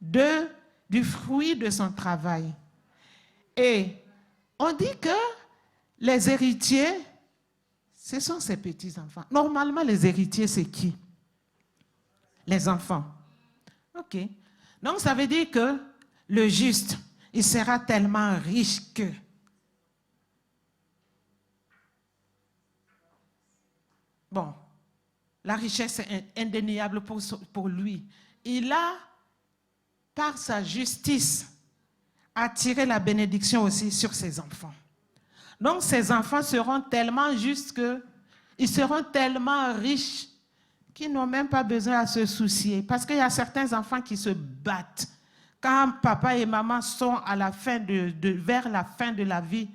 du fruit de son travail. Et on dit que les héritiers, ce sont ses petits-enfants. Normalement, les héritiers, c'est qui? Les enfants. OK. Donc, ça veut dire que le juste, il sera tellement riche que bon, la richesse est indéniable pour lui. Il a, par sa justice, attiré la bénédiction aussi sur ses enfants. Donc, ses enfants seront tellement justes qu'ils seront tellement riches qu'ils n'ont même pas besoin à se soucier. Parce qu'il y a certains enfants qui se battent. Quand papa et maman sont à la fin vers la fin de la vie,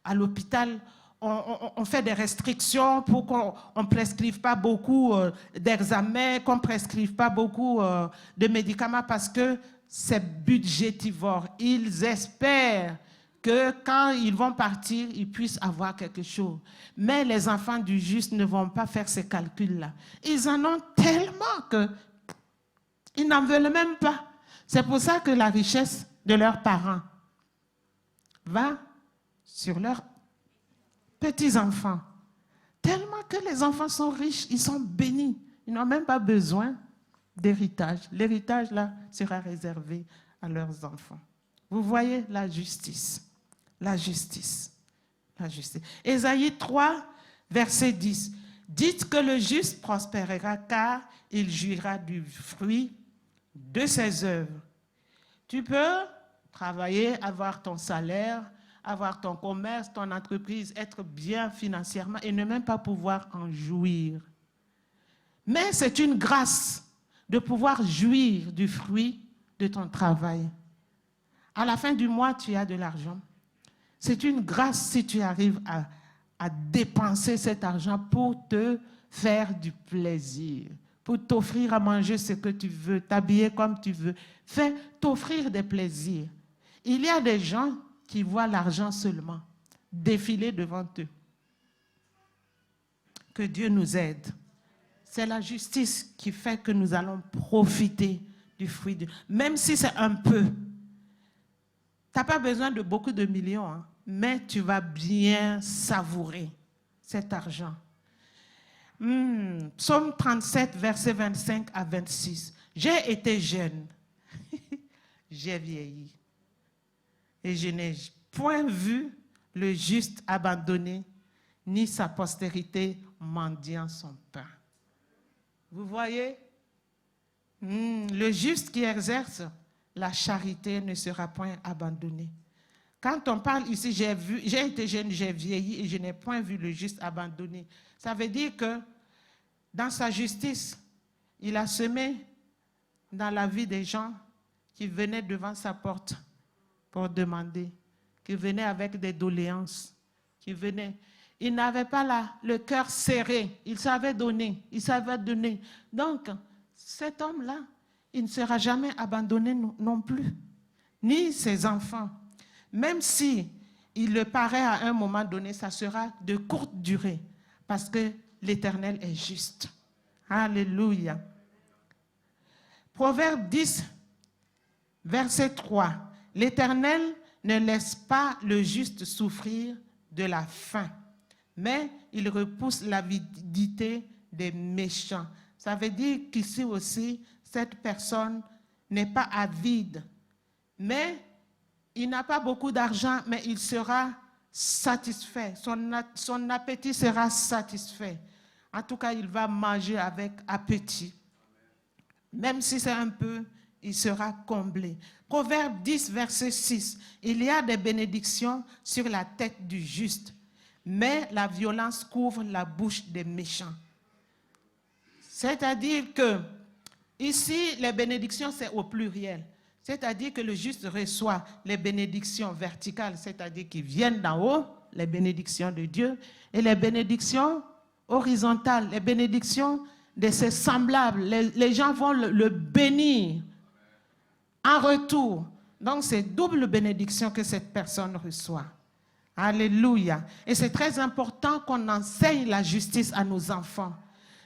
à l'hôpital, on fait des restrictions pour qu'on ne prescrive pas beaucoup d'examens, qu'on ne prescrive pas beaucoup de médicaments parce que c'est budgétivore. Ils espèrent que quand ils vont partir, ils puissent avoir quelque chose. Mais les enfants du juste ne vont pas faire ces calculs-là. Ils en ont tellement qu'ils n'en veulent même pas. C'est pour ça que la richesse de leurs parents va sur leurs petits-enfants. Tellement que les enfants sont riches, ils sont bénis. Ils n'ont même pas besoin d'héritage. L'héritage, là, sera réservé à leurs enfants. Vous voyez la justice. La justice. La justice. Ésaïe 3, verset 10. Dites que le juste prospérera, car il jouira du fruit de ses œuvres. Tu peux travailler, avoir ton salaire, avoir ton commerce, ton entreprise, être bien financièrement et ne même pas pouvoir en jouir. Mais c'est une grâce de pouvoir jouir du fruit de ton travail. À la fin du mois, tu as de l'argent. C'est une grâce si tu arrives à dépenser cet argent pour te faire du plaisir, pour t'offrir à manger ce que tu veux, t'habiller comme tu veux. Fais t'offrir des plaisirs. Il y a des gens qui voient l'argent seulement défiler devant eux. Que Dieu nous aide. C'est la justice qui fait que nous allons profiter du fruit. Même si c'est un peu. Tu n'as pas besoin de beaucoup de millions, hein, mais tu vas bien savourer cet argent. Psaume 37, versets 25 à 26. J'ai été jeune, j'ai vieilli, et je n'ai point vu le juste abandonné, ni sa postérité mendiant son pain. Vous voyez, le juste qui exerce la charité ne sera point abandonné. Quand on parle ici, j'ai été jeune, j'ai vieilli et je n'ai point vu le juste abandonné. Ça veut dire que dans sa justice, il a semé dans la vie des gens qui venaient devant sa porte pour demander, qui venaient avec des doléances, qui venaient. Il n'avait pas le cœur serré, il savait donner, il savait donner. Donc, cet homme-là, il ne sera jamais abandonné non plus, ni ses enfants. Même si il le paraît à un moment donné, ça sera de courte durée, parce que l'Éternel est juste. Alléluia. Proverbe 10, verset 3. L'Éternel ne laisse pas le juste souffrir de la faim, mais il repousse l'avidité des méchants. Ça veut dire qu'ici aussi, cette personne n'est pas avide, mais il n'a pas beaucoup d'argent, mais il sera satisfait. Son appétit sera satisfait. En tout cas, il va manger avec appétit. Même si c'est un peu, il sera comblé. Proverbe 10, verset 6. Il y a des bénédictions sur la tête du juste, mais la violence couvre la bouche des méchants. C'est-à-dire que ici, les bénédictions, c'est au pluriel. C'est-à-dire que le juste reçoit les bénédictions verticales, c'est-à-dire qui viennent d'en haut, les bénédictions de Dieu, et les bénédictions horizontales, les bénédictions de ses semblables. Les gens vont le bénir en retour. Donc, c'est double bénédiction que cette personne reçoit. Alléluia. Et c'est très important qu'on enseigne la justice à nos enfants.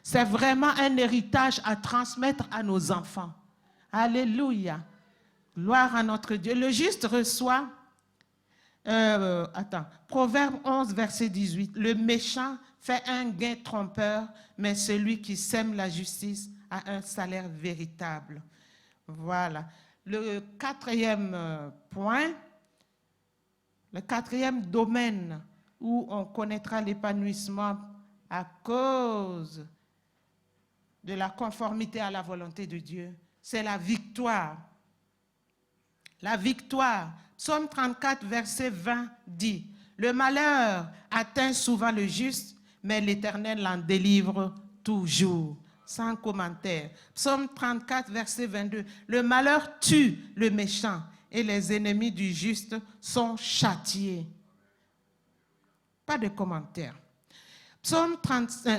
C'est vraiment un héritage à transmettre à nos enfants. Alléluia. Gloire à notre Dieu. Le juste reçoit, Proverbe 11, verset 18. Le méchant fait un gain trompeur, mais celui qui sème la justice a un salaire véritable. Voilà. Le quatrième point, le quatrième domaine où on connaîtra l'épanouissement à cause de la conformité à la volonté de Dieu, c'est la victoire. La victoire. Psaume 34, verset 20 dit, « Le malheur atteint souvent le juste, mais l'Éternel l'en délivre toujours. » Sans commentaire. Psaume 34, verset 22, « Le malheur tue le méchant, et les ennemis du juste sont châtiés. » Pas de commentaire. Psaume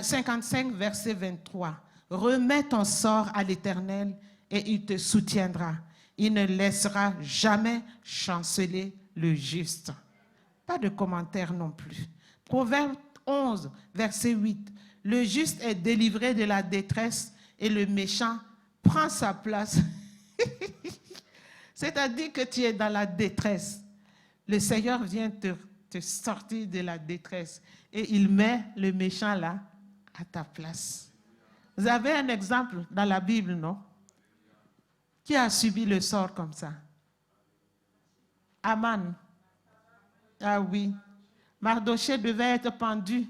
55, verset 23, « Remets ton sort à l'Éternel, et il te soutiendra. Il ne laissera jamais chanceler le juste. » Pas de commentaire non plus. Proverbe 11, verset 8. « Le juste est délivré de la détresse et le méchant prend sa place. » C'est-à-dire que tu es dans la détresse. Le Seigneur vient te te sortir de la détresse. Et il met le méchant là à ta place. Vous avez un exemple dans la Bible, non? Qui a subi le sort comme ça? Aman. Ah oui. Mardoché devait être pendu.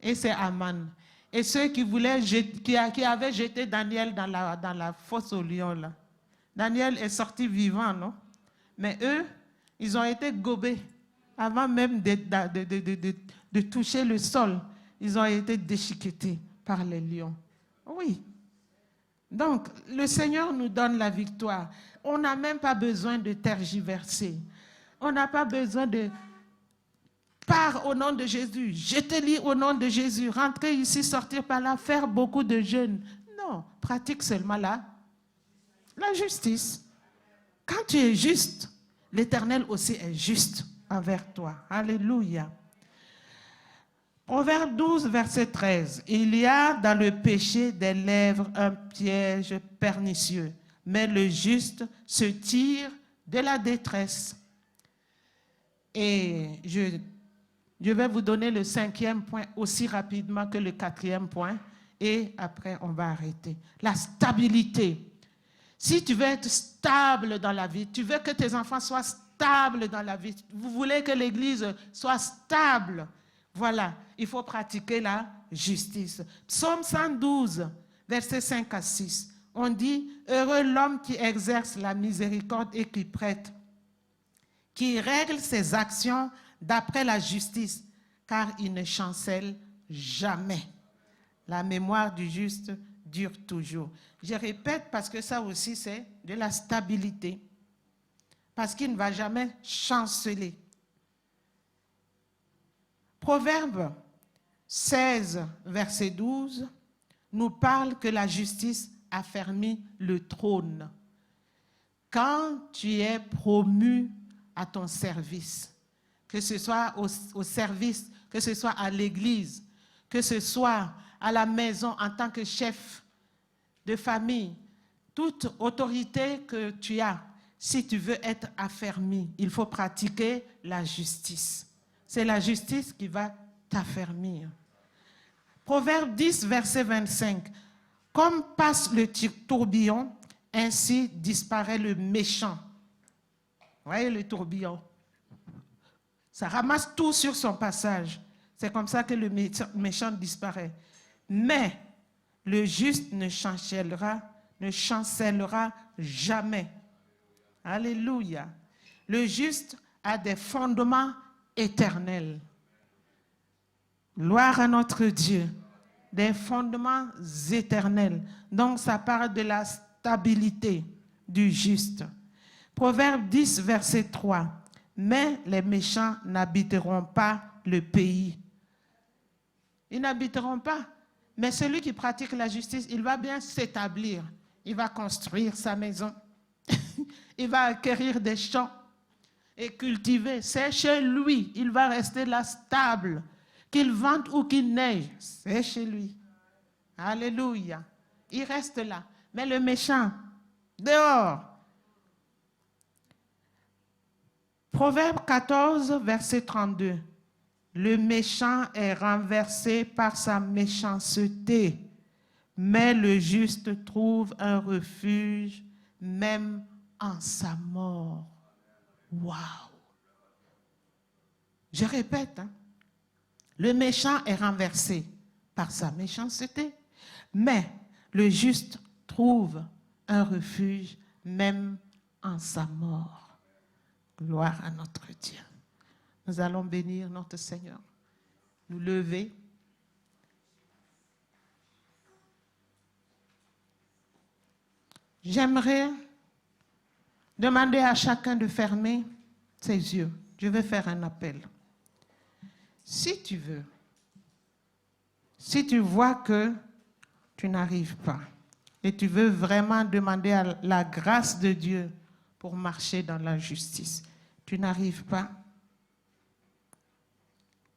Et c'est Aman. Et ceux qui voulaient qui avaient jeté Daniel dans la fosse au lion, là. Daniel est sorti vivant, non? Mais eux, ils ont été gobés. Avant même de toucher le sol, ils ont été déchiquetés par les lions. Oui. Donc, le Seigneur nous donne la victoire. On n'a même pas besoin de tergiverser. On n'a pas besoin de... Pars au nom de Jésus. Je te lis au nom de Jésus. Rentrer ici, sortir par là, faire beaucoup de jeûnes. Non, pratique seulement la justice. Quand tu es juste, l'Éternel aussi est juste envers toi. Alléluia. Proverbe 12, verset 13. Il y a dans le péché des lèvres un piège pernicieux, mais le juste se tire de la détresse. Et je vais vous donner le 5e point aussi rapidement que le 4e point, et après on va arrêter. La stabilité. Si tu veux être stable dans la vie, tu veux que tes enfants soient stables dans la vie, vous voulez que l'Église soit stable, voilà, il faut pratiquer la justice. Psaume 112, versets 5 à 6, on dit « Heureux l'homme qui exerce la miséricorde et qui prête, qui règle ses actions d'après la justice, car il ne chancelle jamais. La mémoire du juste dure toujours. » Je répète parce que ça aussi c'est de la stabilité. Parce qu'il ne va jamais chanceler. Proverbe 16, verset 12, nous parle que la justice affermit le trône. Quand tu es promu à ton service, que ce soit au service, que ce soit à l'église, que ce soit à la maison en tant que chef de famille, toute autorité que tu as, si tu veux être affermi, il faut pratiquer la justice. C'est la justice qui va t'affermir. Proverbe 10, verset 25. Comme passe le tourbillon, ainsi disparaît le méchant. Vous voyez le tourbillon? Ça ramasse tout sur son passage. C'est comme ça que le méchant disparaît. Mais le juste ne chancellera jamais. Alléluia. Le juste a des fondements éternels. Gloire à notre Dieu. Des fondements éternels. Donc ça parle de la stabilité du juste. Proverbe 10, verset 3. Mais les méchants n'habiteront pas le pays. Ils n'habiteront pas. Mais celui qui pratique la justice, il va bien s'établir. Il va construire sa maison. Il va acquérir des champs et cultiver. C'est chez lui. Il va rester là stable. Qu'il vente ou qu'il neige, c'est chez lui. Alléluia. Il reste là. Mais le méchant, dehors. Proverbe 14, verset 32. Le méchant est renversé par sa méchanceté, mais le juste trouve un refuge même en sa mort. Waouh! Je répète, hein? Le méchant est renversé par sa méchanceté, mais le juste trouve un refuge même en sa mort. Gloire à notre Dieu. Nous allons bénir notre Seigneur. Nous lever. J'aimerais demander à chacun de fermer ses yeux. Je vais faire un appel. Si tu veux, si tu vois que tu n'arrives pas et tu veux vraiment demander à la grâce de Dieu pour marcher dans la justice, tu n'arrives pas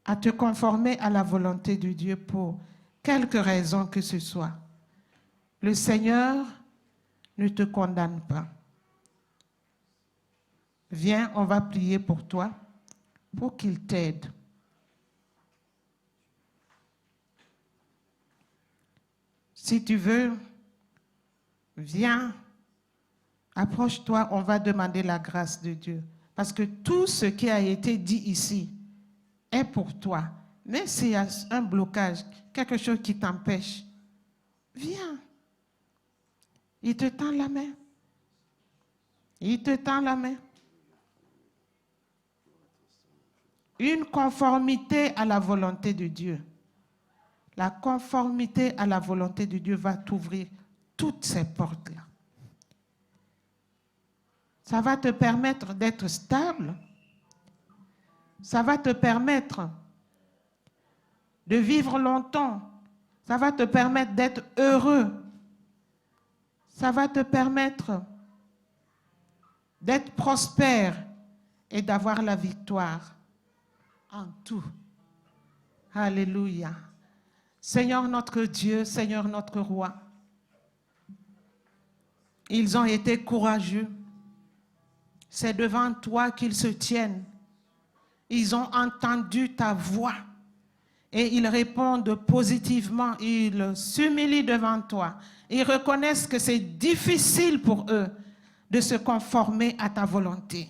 à te conformer à la volonté de Dieu pour quelque raison que ce soit, le Seigneur ne te condamne pas. Viens, on va prier pour toi, pour qu'il t'aide. Si tu veux, viens, approche-toi, on va demander la grâce de Dieu. Parce que tout ce qui a été dit ici est pour toi. Mais s'il y a un blocage, quelque chose qui t'empêche, viens. Il te tend la main. Il te tend la main. Une conformité à la volonté de Dieu. La conformité à la volonté de Dieu va t'ouvrir toutes ces portes-là. Ça va te permettre d'être stable. Ça va te permettre de vivre longtemps. Ça va te permettre d'être heureux. Ça va te permettre d'être prospère et d'avoir la victoire en tout. Alléluia. Seigneur notre Dieu, Seigneur notre Roi, ils ont été courageux. C'est devant toi qu'ils se tiennent. Ils ont entendu ta voix et ils répondent positivement. Ils s'humilient devant toi. Ils reconnaissent que c'est difficile pour eux de se conformer à ta volonté.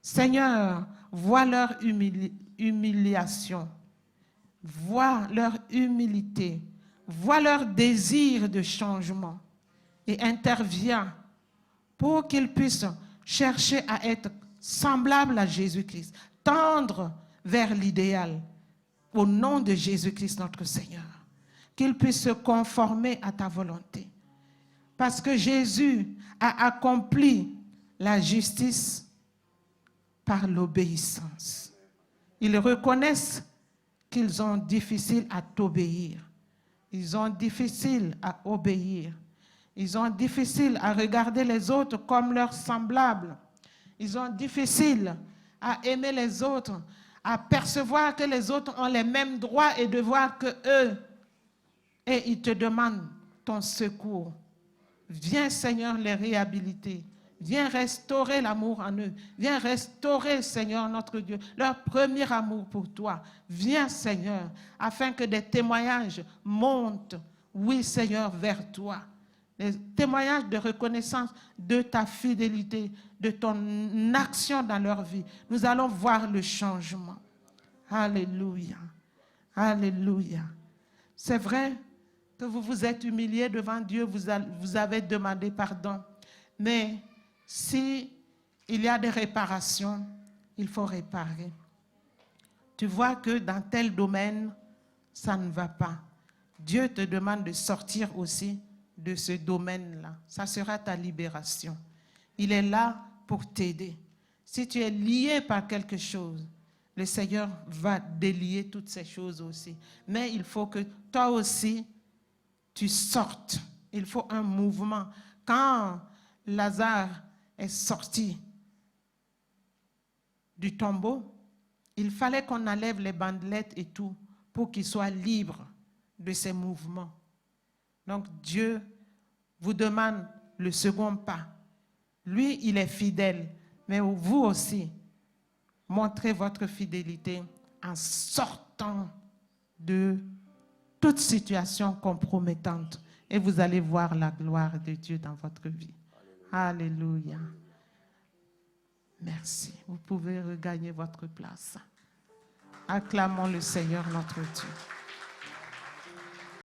Seigneur, vois leur humiliation, vois leur humilité, vois leur désir de changement et interviens pour qu'ils puissent chercher à être semblables à Jésus-Christ, tendre vers l'idéal au nom de Jésus-Christ notre Seigneur, qu'ils puissent se conformer à ta volonté. Parce que Jésus a accompli la justice par l'obéissance. Ils reconnaissent qu'ils ont difficile à t'obéir. Ils ont difficile à obéir. Ils ont difficile à regarder les autres comme leurs semblables. Ils ont difficile à aimer les autres, à percevoir que les autres ont les mêmes droits et devoirs que eux. Et ils te demandent ton secours. Viens, Seigneur, les réhabiliter. Viens restaurer l'amour en eux. Viens restaurer, Seigneur, notre Dieu, leur premier amour pour toi. Viens, Seigneur, afin que des témoignages montent, oui, Seigneur, vers toi. Des témoignages de reconnaissance de ta fidélité, de ton action dans leur vie. Nous allons voir le changement. Alléluia. Alléluia. C'est vrai que vous vous êtes humilié devant Dieu, vous avez demandé pardon. Mais si il y a des réparations, il faut réparer. Tu vois que dans tel domaine, ça ne va pas. Dieu te demande de sortir aussi de ce domaine-là. Ça sera ta libération. Il est là pour t'aider. Si tu es lié par quelque chose, le Seigneur va délier toutes ces choses aussi. Mais il faut que toi aussi, tu sortes. Il faut un mouvement. Quand Lazare est sorti du tombeau, il fallait qu'on enlève les bandelettes et tout pour qu'il soit libre de ses mouvements. Donc Dieu vous demande le second pas. Lui, il est fidèle, mais vous aussi, montrez votre fidélité en sortant de toute situation compromettante et vous allez voir la gloire de Dieu dans votre vie. Alléluia. Merci. Vous pouvez regagner votre place. Acclamons le Seigneur notre Dieu.